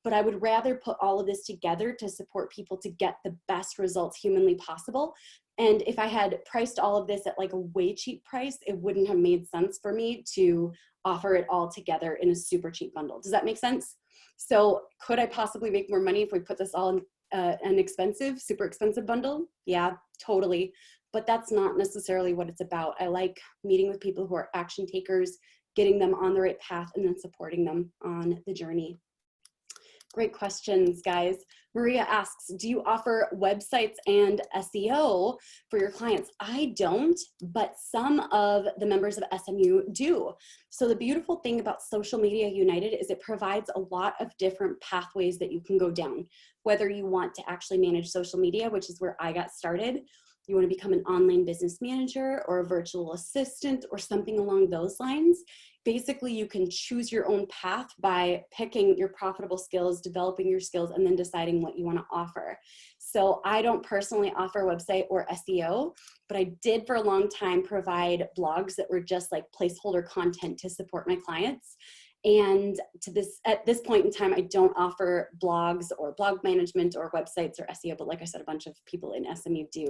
but I would rather put all of this together to support people to get the best results humanly possible. And if I had priced all of this at like a way cheap price, it wouldn't have made sense for me to offer it all together in a super cheap bundle. Does that make sense? So could I possibly make more money if we put this all in an expensive, super expensive bundle? Yeah, totally. But that's not necessarily what it's about. I like meeting with people who are action takers, getting them on the right path, and then supporting them on the journey. Great questions, guys. Maria asks, do you offer websites and SEO for your clients? I don't, but some of the members of SMU do. So the beautiful thing about Social Media United is it provides a lot of different pathways that you can go down. Whether you want to actually manage social media, which is where I got started, you want to become an online business manager or a virtual assistant or something along those lines. Basically, you can choose your own path by picking your profitable skills, developing your skills, and then deciding what you want to offer. So I don't personally offer website or SEO, but I did for a long time provide blogs that were just like placeholder content to support my clients. And at this point in time, I don't offer blogs or blog management or websites or SEO, but like I said, a bunch of people in SMU do.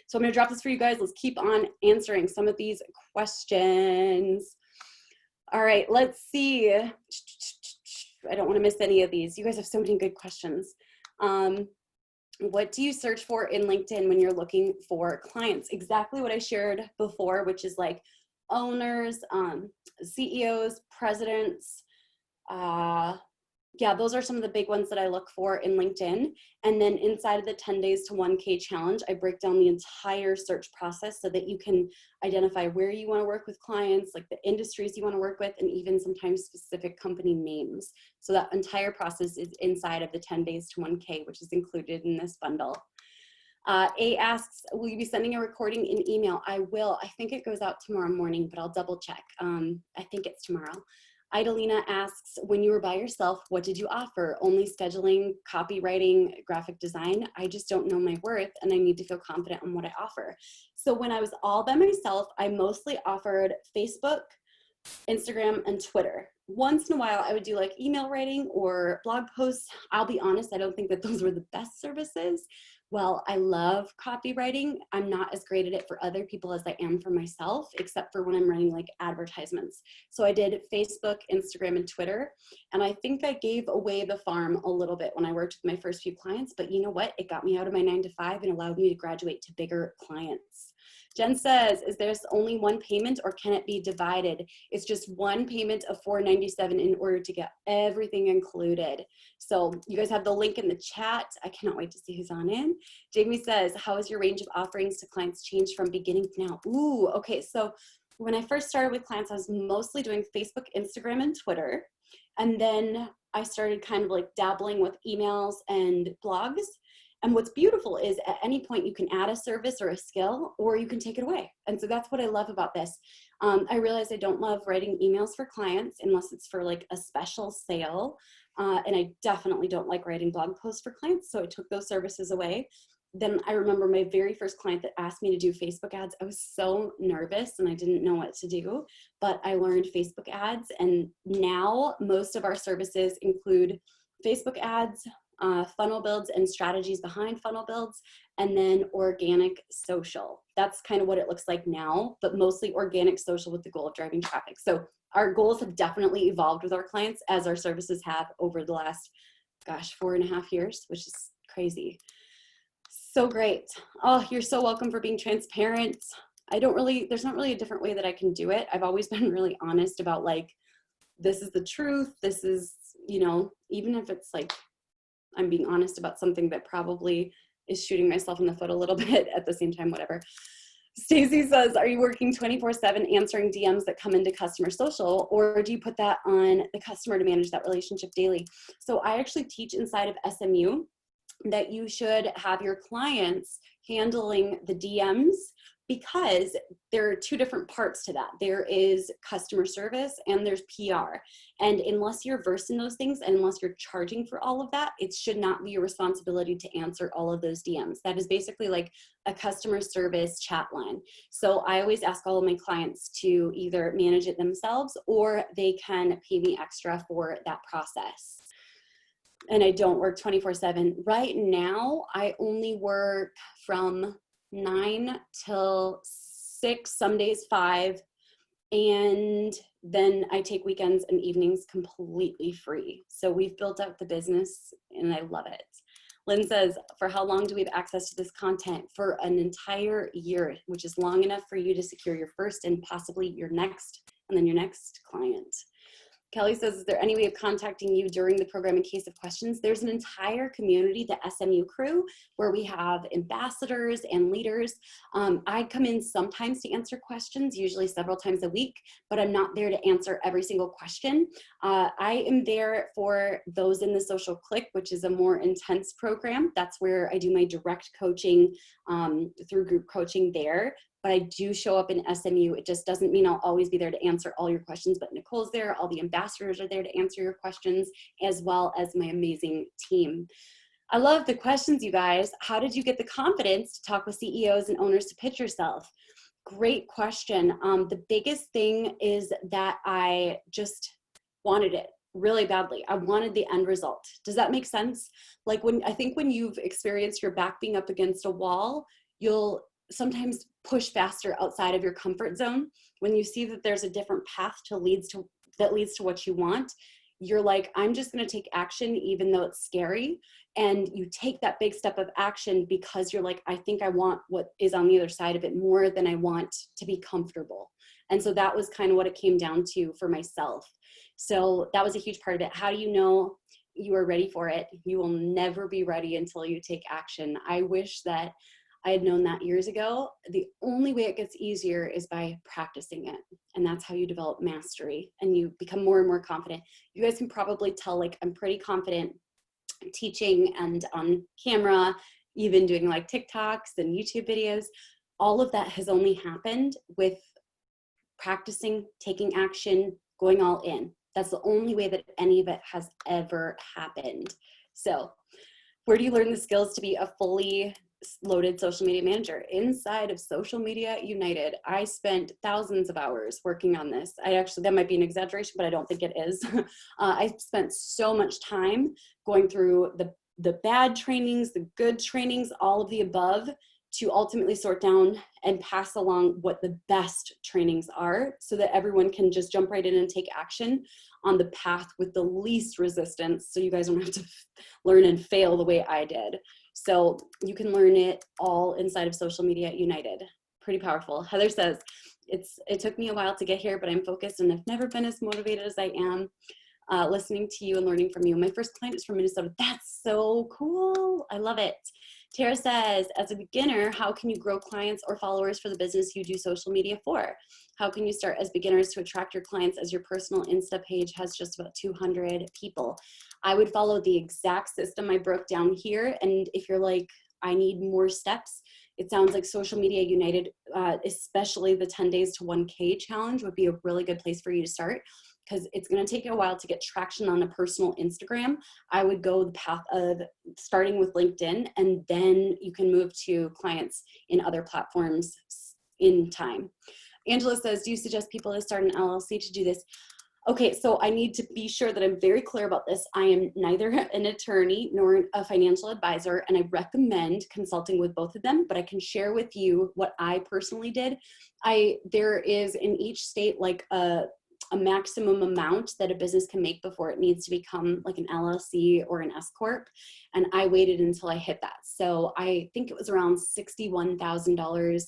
So I'm gonna drop this for you guys. Let's keep on answering some of these questions. All right, let's see. I don't wanna miss any of these. You guys have so many good questions. What do you search for in LinkedIn when you're looking for clients? Exactly what I shared before, which is like owners, CEOs, presidents. Yeah, those are some of the big ones that I look for in LinkedIn. And then inside of the 10 days to 1K challenge, I break down the entire search process so that you can identify where you want to work with clients, like the industries you want to work with, and even sometimes specific company names. So that entire process is inside of the 10 days to 1K, which is included in this bundle. A asks, will you be sending a recording in email? I will. I think it goes out tomorrow morning, but I'll double check. I think it's tomorrow. Idalina asks, when you were by yourself, what did you offer? Only scheduling, copywriting, graphic design? I just don't know my worth and I need to feel confident on what I offer. So when I was all by myself, I mostly offered Facebook, Instagram, and Twitter. Once in a while, I would do like email writing or blog posts. I'll be honest, I don't think that those were the best services. Well, I love copywriting. I'm not as great at it for other people as I am for myself, except for when I'm running like advertisements. So I did Facebook, Instagram, and Twitter. And I think I gave away the farm a little bit when I worked with my first few clients, but you know what? It got me out of my 9-to-5 and allowed me to graduate to bigger clients. Jen says, is there only one payment or can it be divided? It's just one payment of $497 in order to get everything included. So you guys have the link in the chat. I cannot wait to see who's on in. Jamie says, how has your range of offerings to clients changed from beginning to now? Ooh, okay. So when I first started with clients, I was mostly doing Facebook, Instagram, and Twitter. And then I started kind of like dabbling with emails and blogs. And what's beautiful is at any point you can add a service or a skill, or you can take it away. And so that's what I love about this. I realize I don't love writing emails for clients unless it's for like a special sale. And I definitely don't like writing blog posts for clients. So I took those services away. Then I remember my very first client that asked me to do Facebook ads. I was so nervous and I didn't know what to do, but I learned Facebook ads. And now most of our services include Facebook ads, funnel builds and strategies behind funnel builds, and then organic social. That's kind of what it looks like now, but mostly organic social with the goal of driving traffic. So our goals have definitely evolved with our clients as our services have over the last, 4.5 years, which is crazy. So great. Oh, you're so welcome for being transparent. There's not really a different way that I can do it. I've always been really honest about like, this is the truth. This is, even if it's like, I'm being honest about something that probably is shooting myself in the foot a little bit at the same time, whatever. Stacy says, are you working 24/7 answering DMs that come into customer social, or do you put that on the customer to manage that relationship daily? So I actually teach inside of SMU that you should have your clients handling the DMs, because there are two different parts to that. There is customer service and there's PR. And unless you're versed in those things and unless you're charging for all of that, it should not be your responsibility to answer all of those DMs. That is basically like a customer service chat line. So I always ask all of my clients to either manage it themselves or they can pay me extra for that process. And I don't work 24/7. Right now, I only work from 9 till 6, some days 5, and then I take weekends and evenings completely free. So we've built out the business and I love it. Lynn says, for how long do we have access to this content? For an entire year, which is long enough for you to secure your first and possibly your next, and then your next client. Kelly says, is there any way of contacting you during the program in case of questions? There's an entire community, the SMU crew, where we have ambassadors and leaders. I come in sometimes to answer questions, usually several times a week, but I'm not there to answer every single question. I am there for those in the social click, which is a more intense program. That's where I do my direct coaching through group coaching there. But I do show up in SMU. It just doesn't mean I'll always be there to answer all your questions, but Nicole's there, all the ambassadors are there to answer your questions, as well as my amazing team. I love the questions, you guys. How did you get the confidence to talk with CEOs and owners to pitch yourself? Great question. The biggest thing is that I just wanted it really badly. I wanted the end result. Does that make sense? Like I think when you've experienced your back being up against a wall, you'll sometimes push faster outside of your comfort zone. When you see that there's a different path that leads to what you want, you're like, I'm just going to take action even though it's scary. And you take that big step of action because you're like, I think I want what is on the other side of it more than I want to be comfortable. And so that was kind of what it came down to for myself. So that was a huge part of it. How do you know you are ready for it? You will never be ready until you take action. I wish that I had known that years ago. The only way it gets easier is by practicing it. And that's how you develop mastery and you become more and more confident. You guys can probably tell, like, I'm pretty confident teaching and on camera, even doing like TikToks and YouTube videos. All of that has only happened with practicing, taking action, going all in. That's the only way that any of it has ever happened. So where do you learn the skills to be a fully loaded social media manager? Inside of Social Media United. I spent thousands of hours working on this. That might be an exaggeration, but I don't think it is. I spent so much time going through the bad trainings, the good trainings, all of the above, to ultimately sort down and pass along what the best trainings are so that everyone can just jump right in and take action on the path with the least resistance, so you guys don't have to learn and fail the way I did. So you can learn it all inside of Social Media United. Pretty powerful. Heather says, it took me a while to get here, but I'm focused and I've never been as motivated as I am listening to you and learning from you. My first client is from Minnesota. That's so cool. I love it. Tara says, as a beginner, how can you grow clients or followers for the business you do social media for? How can you start as beginners to attract your clients as your personal Insta page has just about 200 people? I would follow the exact system I broke down here. And if you're like, I need more steps, it sounds like Social Media United, especially the 10 days to 1K challenge, would be a really good place for you to start, because it's going to take you a while to get traction on a personal Instagram. I would go the path of starting with LinkedIn, and then you can move to clients in other platforms in time. Angela says, do you suggest people to start an LLC to do this? Okay, so I need to be sure that I'm very clear about this. I am neither an attorney nor a financial advisor, and I recommend consulting with both of them, but I can share with you what I personally did. There is in each state like a maximum amount that a business can make before it needs to become like an LLC or an S Corp. And I waited until I hit that. So I think it was around $61,000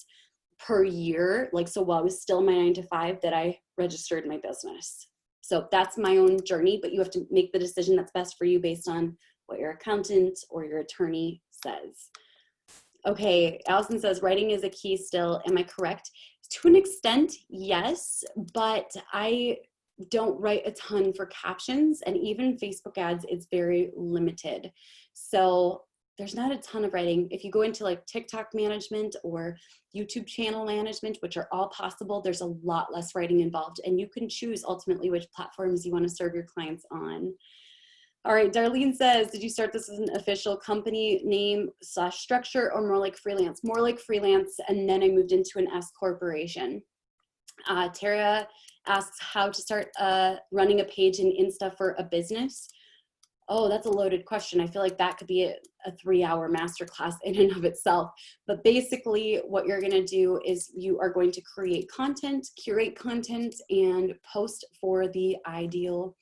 per year. Like, so while I was still my 9-to-5 that I registered my business. So that's my own journey, but you have to make the decision that's best for you based on what your accountant or your attorney says. Okay, Allison says, writing is a key still. Am I correct? To an extent, yes, but I don't write a ton for captions, and even Facebook ads, it's very limited. So there's not a ton of writing. If you go into like TikTok management or YouTube channel management, which are all possible, there's a lot less writing involved, and you can choose ultimately which platforms you want to serve your clients on. All right, Darlene says, did you start this as an official company name / structure, or more like freelance? More like freelance, and then I moved into an S corporation. Tara asks how to start running a page in Insta for a business. Oh, that's a loaded question. I feel like that could be a 3-hour masterclass in and of itself. But basically what you're going to do is you are going to create content, curate content, and post for the ideal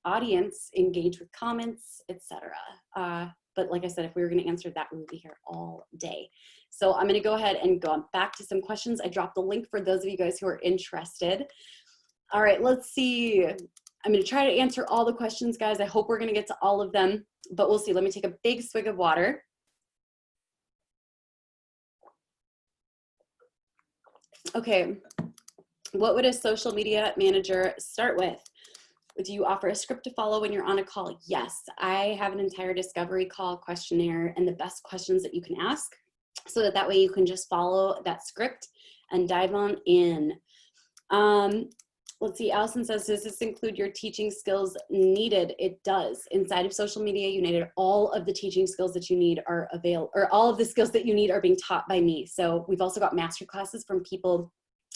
audience, engage with comments, etc. But like I said, if we were going to answer that, we would be here all day. So I'm going to go ahead and go back to some questions. I dropped the link for those of you guys who are interested. All right, let's see. I'm going to try to answer all the questions, guys. I hope we're going to get to all of them, but we'll see. Let me take a big swig of water. Okay, what would a social media manager start with? Do you offer a script to follow when you're on a call? Yes, I have an entire discovery call questionnaire and the best questions that you can ask so that way you can just follow that script and dive on in. Let's see, Allison says, does this include your teaching skills needed? It does. Inside of Social Media United, all of the teaching skills that you need are available, or all of the skills that you need are being taught by me. So we've also got master classes from people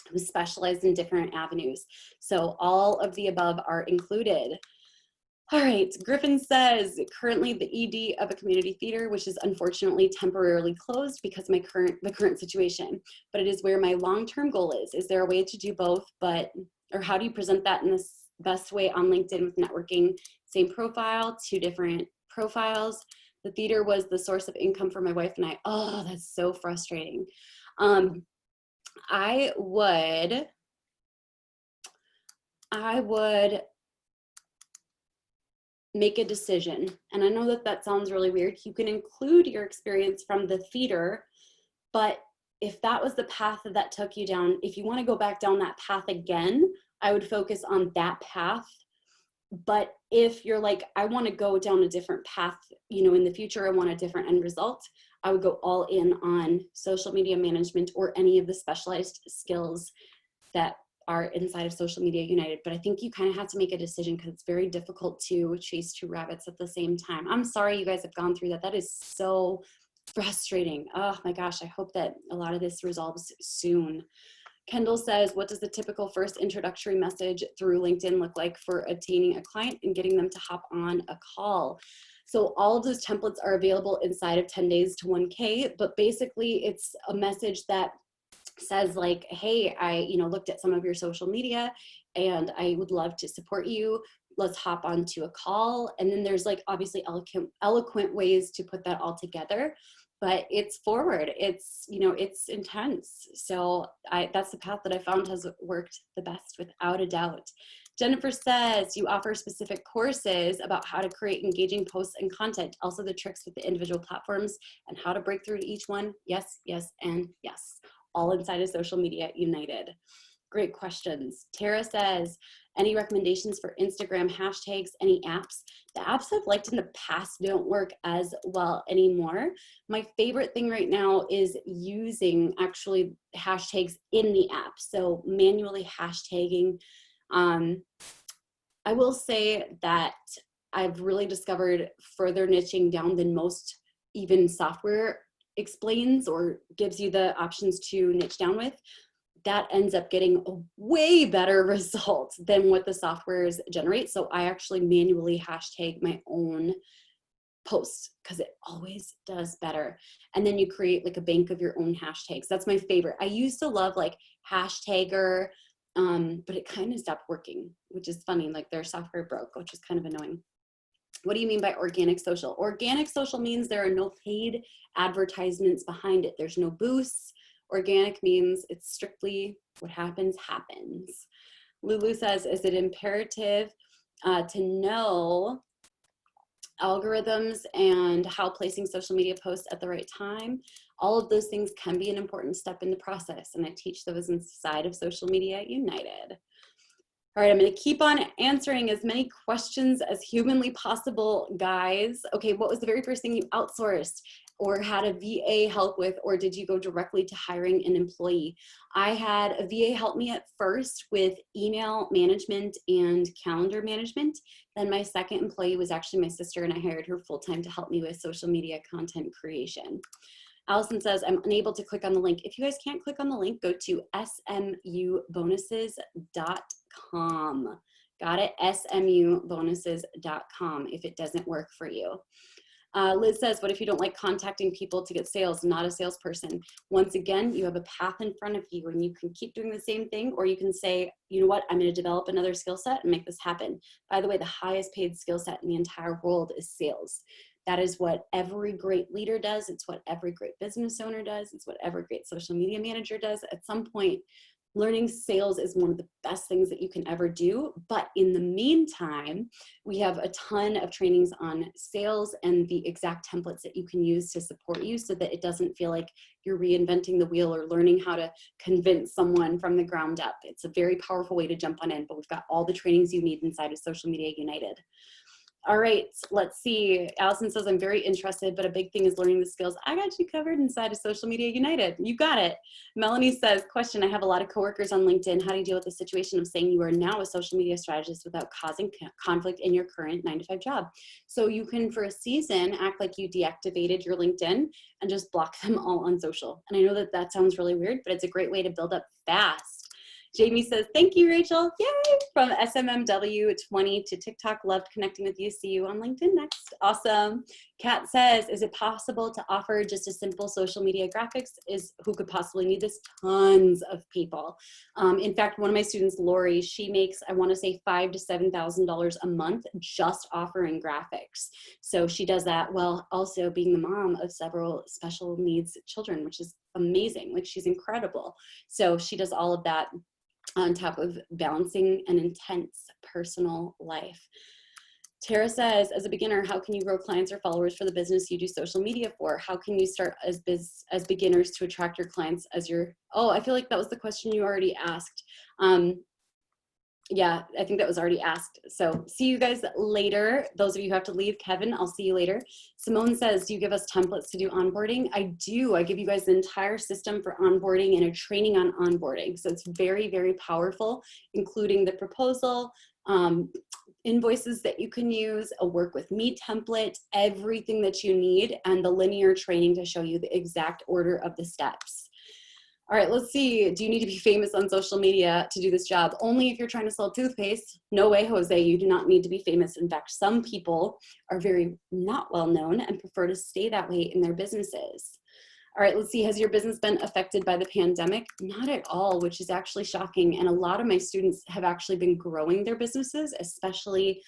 who specialize in different avenues. So all of the above are included. All right, Griffin says, currently the ED of a community theater, which is unfortunately temporarily closed because of the current situation, but it is where my long-term goal is. Is there a way to do both, or how do you present that in the best way on LinkedIn with networking? Same profile, 2 different profiles. The theater was the source of income for my wife and I. Oh, that's so frustrating. I would make a decision. And I know that that sounds really weird. You can include your experience from the theater, but if that was the path that took you down, if you want to go back down that path again, I would focus on that path. But if you're like, I want to go down a different path, in the future, I want a different end result, I would go all in on social media management or any of the specialized skills that are inside of Social Media United. But I think you kind of have to make a decision because it's very difficult to chase 2 rabbits at the same time. I'm sorry you guys have gone through that. That is so frustrating. Oh my gosh, I hope that a lot of this resolves soon. Kendall says, what does the typical first introductory message through LinkedIn look like for obtaining a client and getting them to hop on a call? So all of those templates are available inside of 10 days to 1K, but basically it's a message that says like, hey, I looked at some of your social media and I would love to support you. Let's hop onto a call. And then there's like obviously eloquent ways to put that all together, but it's forward. It's, it's intense. So that's the path that I found has worked the best without a doubt. Jennifer says, you offer specific courses about how to create engaging posts and content, also the tricks with the individual platforms and how to break through to each one. Yes, yes, and yes. All inside of Social Media United. Great questions. Tara says, any recommendations for Instagram hashtags, any apps? The apps I've liked in the past don't work as well anymore. My favorite thing right now is using actually hashtags in the app. So manually hashtagging. I will say that I've really discovered further niching down than most even software explains or gives you the options to niche down with. That ends up getting a way better result than what the softwares generate. So I actually manually hashtag my own posts because it always does better. And then you create like a bank of your own hashtags. That's my favorite. I used to love like Hashtagger, but it kind of stopped working, which is funny. Like their software broke, which is kind of annoying. What do you mean by organic social? Organic social means there are no paid advertisements behind it. There's no boosts. Organic means it's strictly what happens, happens. Lulu says, is it imperative to know algorithms and how placing social media posts at the right time? All of those things can be an important step in the process, and I teach those inside of Social Media United. All right, I'm going to keep on answering as many questions as humanly possible, guys. Okay, what was the very first thing you outsourced or had a VA help with, or did you go directly to hiring an employee? I had a VA help me at first with email management and calendar management. Then my second employee was actually my sister, and I hired her full-time to help me with social media content creation. Allison says, I'm unable to click on the link. If you guys can't click on the link, go to smubonuses.com. Got it? smubonuses.com if it doesn't work for you. Liz says, what if you don't like contacting people to get sales, not a salesperson? Once again, you have a path in front of you and you can keep doing the same thing, or you can say, you know what, I'm going to develop another skill set and make this happen. By the way, the highest paid skill set in the entire world is sales. That is what every great leader does. It's what every great business owner does. It's what every great social media manager does. At some point, learning sales is one of the best things that you can ever do. But in the meantime, we have a ton of trainings on sales and the exact templates that you can use to support you so that it doesn't feel like you're reinventing the wheel or learning how to convince someone from the ground up. It's a very powerful way to jump on in, but we've got all the trainings you need inside of Social Media United. All right, let's see. Allison says, I'm very interested, but a big thing is learning the skills. I got you covered inside of Social Media United. You got it. Melanie says, question, I have a lot of coworkers on LinkedIn. How do you deal with the situation of saying you are now a social media strategist without causing conflict in your current 9-to-5 job? So you can, for a season, act like you deactivated your LinkedIn and just block them all on social. And I know that that sounds really weird, but it's a great way to build up fast. Jamie says, thank you, Rachel. Yay! From SMMW 20 to TikTok. Loved connecting with you. See you on LinkedIn next. Awesome. Kat says, is it possible to offer just a simple social media graphics? Who could possibly need this? Tons of people. In fact, one of my students, Lori, she makes, I want to say $5,000 to $7,000 a month just offering graphics. So she does that while also being the mom of several special needs children, which is amazing. Like, she's incredible. So she does all of that on top of balancing an intense personal life. Tara says, as a beginner, how can you grow clients or followers for the business you do social media for? How can you start as beginners to attract your clients as your, oh, I feel like that was the question you already asked. Yeah, I think that was already asked. So see you guys later. Those of you who have to leave, Kevin, I'll see you later. Simone says, do you give us templates to do onboarding? I do. I give you guys the entire system for onboarding and a training on onboarding. So it's very, very powerful, including the proposal, invoices that you can use, a work with me template, everything that you need, and the linear training to show you the exact order of the steps. All right, let's see. Do you need to be famous on social media to do this job? Only if you're trying to sell toothpaste. No way, Jose, you do not need to be famous. In fact, some people are very not well known and prefer to stay that way in their businesses. All right, let's see. Has your business been affected by the pandemic? Not at all, which is actually shocking. And a lot of my students have actually been growing their businesses, especially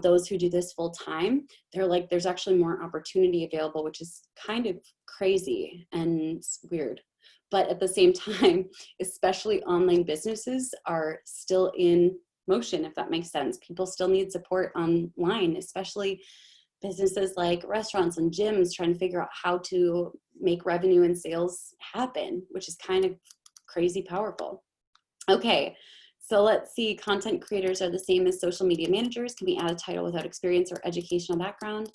those who do this full time. They're like, there's actually more opportunity available, which is kind of crazy and weird. But at the same time, especially online businesses are still in motion, if that makes sense. People still need support online, especially businesses like restaurants and gyms trying to figure out how to make revenue and sales happen, which is kind of crazy powerful. Okay, so let's see. Content creators are the same as social media managers. Can we add a title without experience or educational background?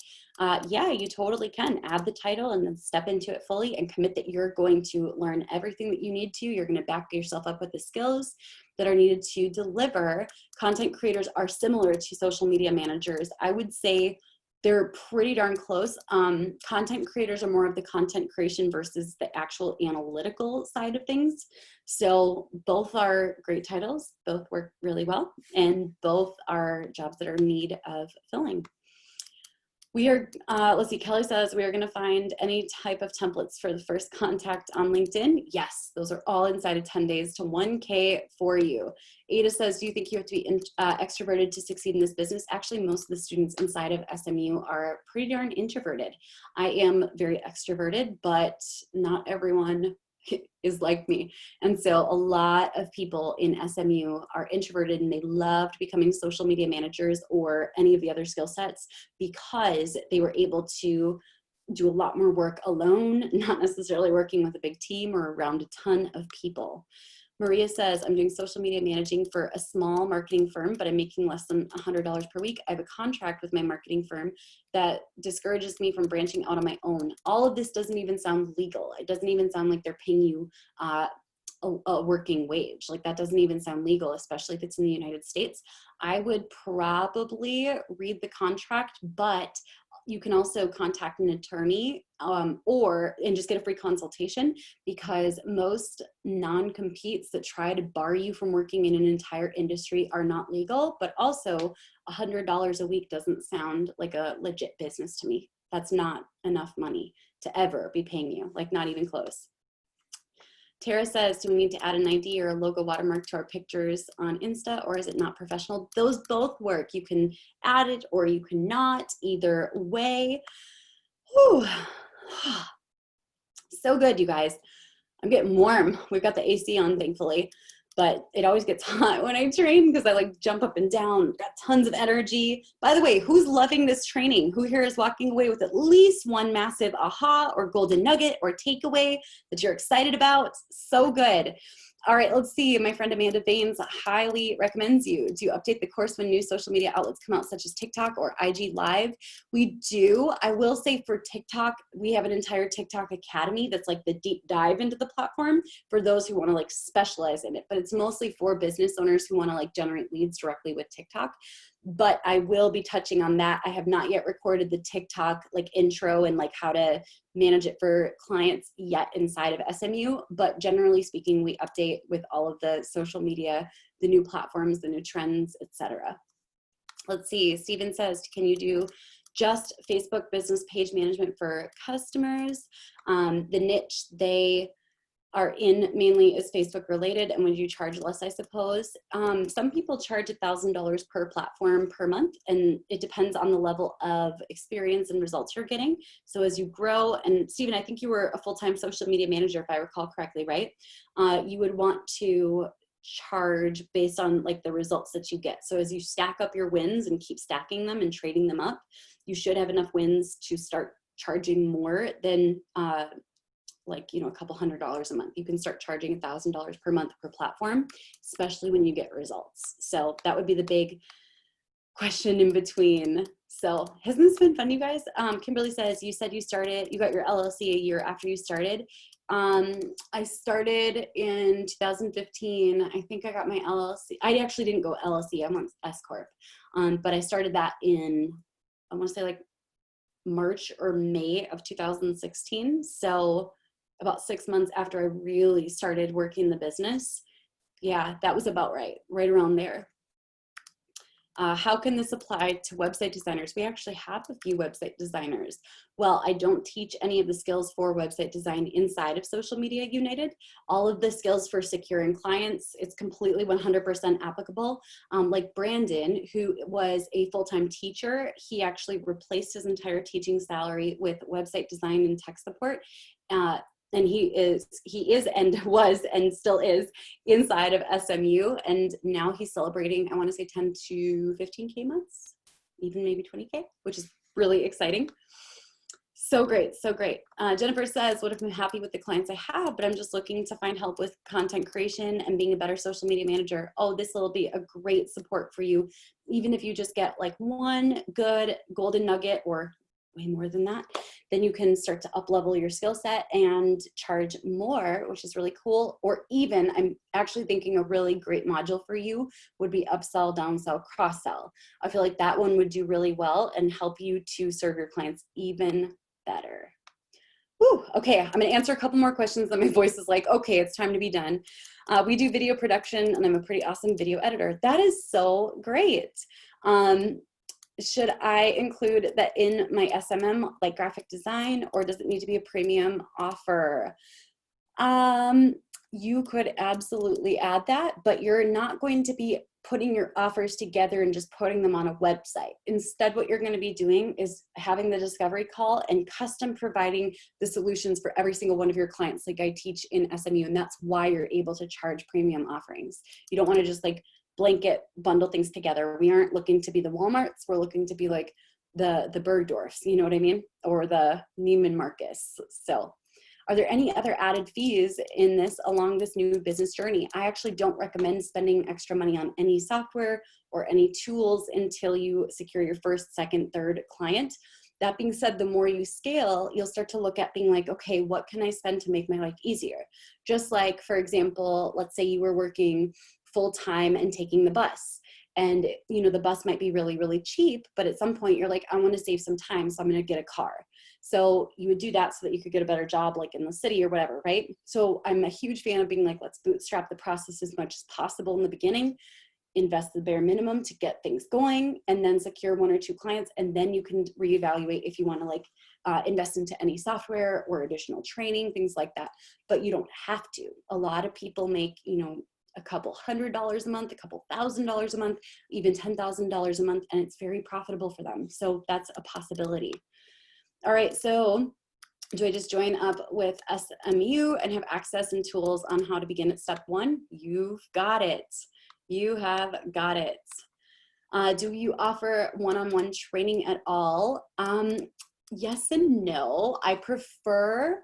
Yeah, you totally can. Add the title and then step into it fully and commit that you're going to learn everything that you need to. You're going to back yourself up with the skills that are needed to deliver. Content creators are similar to social media managers. I would say they're pretty darn close. Content creators are more of the content creation versus the actual analytical side of things. So both are great titles, both work really well, and both are jobs that are in need of filling. We are, let's see, Kelly says, we are going to find any type of templates for the first contact on LinkedIn. Yes, those are all inside of 10 days to 1K for you. Ada says, do you think you have to be extroverted to succeed in this business? Actually, most of the students inside of SMU are pretty darn introverted. I am very extroverted, but not everyone is like me. And so a lot of people in SMU are introverted and they loved becoming social media managers or any of the other skill sets because they were able to do a lot more work alone, not necessarily working with a big team or around a ton of people. Maria says, I'm doing social media managing for a small marketing firm, but I'm making less than $100 per week. I have a contract with my marketing firm that discourages me from branching out on my own. All of this doesn't even sound legal. It doesn't even sound like they're paying you a working wage. Like, that doesn't even sound legal, especially if it's in the United States. I would probably read the contract, but you can also contact an attorney and just get a free consultation, because most non-competes that try to bar you from working in an entire industry are not legal, but also $100 a week doesn't sound like a legit business to me. That's not enough money to ever be paying you, like not even close. Tara says, do we need to add an ID or a logo watermark to our pictures on Insta, or is it not professional? Those both work. You can add it or you cannot, either way. Whew. So good, you guys. I'm getting warm. We've got the AC on, thankfully. but it always gets hot when I train because I like jump up and down, got tons of energy. By the way, who's loving this training? Who here is walking away with at least one massive aha or golden nugget or takeaway that you're excited about? So good. All right, let's see. My friend Amanda Baines highly recommends you. Do you update the course when new social media outlets come out, such as TikTok or IG Live? We do. I will say for TikTok, we have an entire TikTok Academy that's like the deep dive into the platform for those who want to like specialize in it. But it's mostly for business owners who want to like generate leads directly with TikTok. But I will be touching on that. I have not yet recorded the TikTok like intro and like how to manage it for clients yet inside of SMU. But generally speaking, we update with all of the social media, the new platforms, the new trends, etc. Let's see. Steven says, can you do just Facebook business page management for customers? The niche they are in mainly is Facebook related, and would you charge less, I suppose? Some people charge $1,000 per platform per month, and it depends on the level of experience and results you're getting. So as you grow, and Stephen, I think you were a full-time social media manager, if I recall correctly, right? You would want to charge based on like the results that you get. So as you stack up your wins and keep stacking them and trading them up, you should have enough wins to start charging more than like, you know, a couple $100s a month. You can start charging $1,000 per month per platform, especially when you get results. So that would be the big question in between. So hasn't this been fun, you guys? Kimberly says, you said you got your LLC a year after you started. I started in 2015. I think I got my LLC. I actually didn't go LLC. I'm on S Corp. But I started that in, I want to say like March or May of 2016. So about 6 months after I really started working the business. Yeah, that was about right around there. How can this apply to website designers? We actually have a few website designers. Well, I don't teach any of the skills for website design inside of Social Media United. All of the skills for securing clients, it's completely 100% applicable. Like Brandon, who was a full-time teacher, he actually replaced his entire teaching salary with website design and tech support. And he is and was and still is inside of SMU, and now he's celebrating, I want to say 10 to 15K months, even maybe 20K, which is really exciting. So great, so great. Jennifer says, what if I'm happy with the clients I have, but I'm just looking to find help with content creation and being a better social media manager? Oh, this will be a great support for you. Even if you just get like one good golden nugget or way more than that, then you can start to up level your skill set and charge more, which is really cool. Or even, I'm actually thinking a really great module for you would be upsell, downsell, cross sell. I feel like that one would do really well and help you to serve your clients even better. Whew, okay, I'm gonna answer a couple more questions and my voice is like, okay, it's time to be done. We do video production and I'm a pretty awesome video editor. That is so great. Should I include that in my SMM, like graphic design, or does it need to be a premium offer? You could absolutely add that, but you're not going to be putting your offers together and just putting them on a website. Instead, what you're going to be doing is having the discovery call and custom providing the solutions for every single one of your clients, like I teach in SMU, and that's why you're able to charge premium offerings. You don't want to just like blanket bundle things together. We aren't looking to be the Walmarts. We're looking to be like the Bergdorfs, you know what I mean? Or the Neiman Marcus. So are there any other added fees in this along this new business journey? I actually don't recommend spending extra money on any software or any tools until you secure your first, second, third client. That being said, the more you scale, you'll start to look at being like, okay, what can I spend to make my life easier? Just like, for example, let's say you were working full-time and taking the bus, and you know the bus might be really, really cheap, but at some point you're like, I want to save some time, so I'm going to get a car. So you would do that so that you could get a better job like in the city or whatever, right? So I'm a huge fan of being like, let's bootstrap the process as much as possible in the beginning, invest the bare minimum to get things going, and then secure 1 or 2 clients, and then you can reevaluate if you want to like invest into any software or additional training, things like that. But you don't have to. A lot of people make, you know, a couple $100s a month, a couple $1,000s a month, even $10,000 a month, and it's very profitable for them. So that's a possibility. All right, so Do I just join up with SMU and have access and tools on how to begin at step 1? You've got it. You have got it. Do you offer one-on-one training at all? Yes and no. I prefer,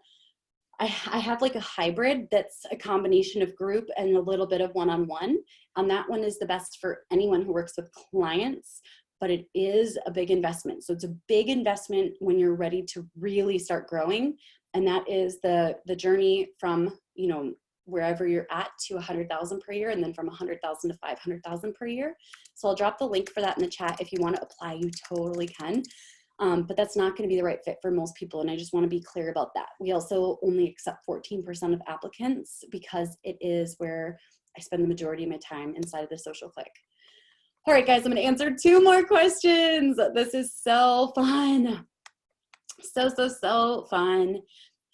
I have like a hybrid that's a combination of group and a little bit of one-on-one. That one is the best for anyone who works with clients, but it is a big investment. So it's a big investment when you're ready to really start growing. And that is the journey from, you know, wherever you're at to 100,000 per year, and then from 100,000 to 500,000 per year. So I'll drop the link for that in the chat. If you want to apply, you totally can. But that's not going to be the right fit for most people. And I just want to be clear about that. We also only accept 14% of applicants because it is where I spend the majority of my time inside of the social click. All right, guys, I'm going to answer 2 more questions. This is so fun. So fun.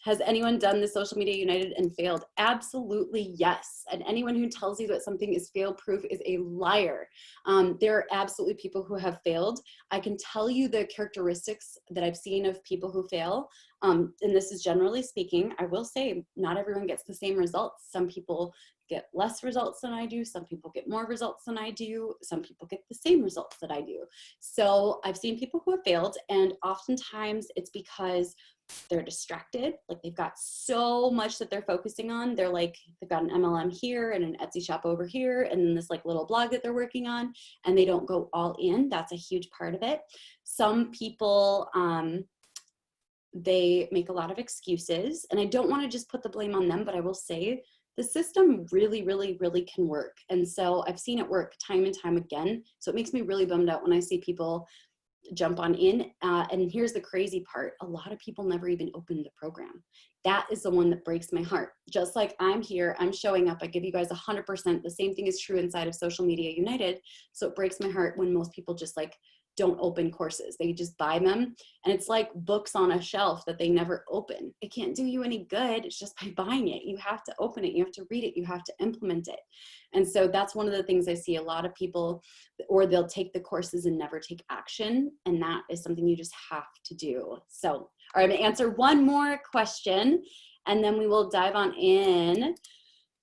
Has anyone done the Social Media United and failed? Absolutely yes. And anyone who tells you that something is fail-proof is a liar. There are absolutely people who have failed. I can tell you the characteristics that I've seen of people who fail. And this is generally speaking. I will say not everyone gets the same results. Some people get less results than I do. Some people get more results than I do. Some people get the same results that I do. So I've seen people who have failed, and oftentimes it's because they're distracted. Like they've got so much that they're focusing on. They're like, they've got an MLM here and an Etsy shop over here and then this like little blog that they're working on, and they don't go all in. That's a huge part of it. Some people, they make a lot of excuses, and I don't want to just put the blame on them, but I will say the system really can work. And so I've seen it work time and time again. So it makes me really bummed out when I see people jump on in. And here's the crazy part. A lot of people never even opened the program. That is the one that breaks my heart. Just like I'm here, I'm showing up, I give you guys 100%. The same thing is true inside of Social Media United. So it breaks my heart when most people just like don't open courses. They just buy them. And it's like books on a shelf that they never open. It can't do you any good. It's just by buying it. You have to open it. You have to read it. You have to implement it. And so that's one of the things I see a lot of people, or they'll take the courses and never take action. And that is something you just have to do. So, all right, I'm gonna answer one more question and then we will dive on in.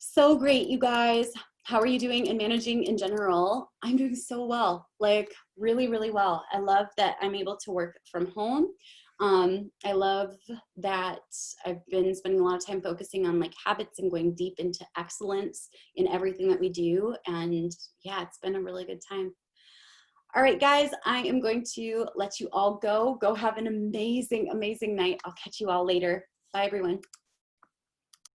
So great, you guys. How are you doing in managing in general? I'm doing so well, like really well. I love that I'm able to work from home. I love that I've been spending a lot of time focusing on like habits and going deep into excellence in everything that we do. And yeah, it's been a really good time. All right, guys, I am going to let you all go. Go have an amazing night. I'll catch you all later. Bye, everyone.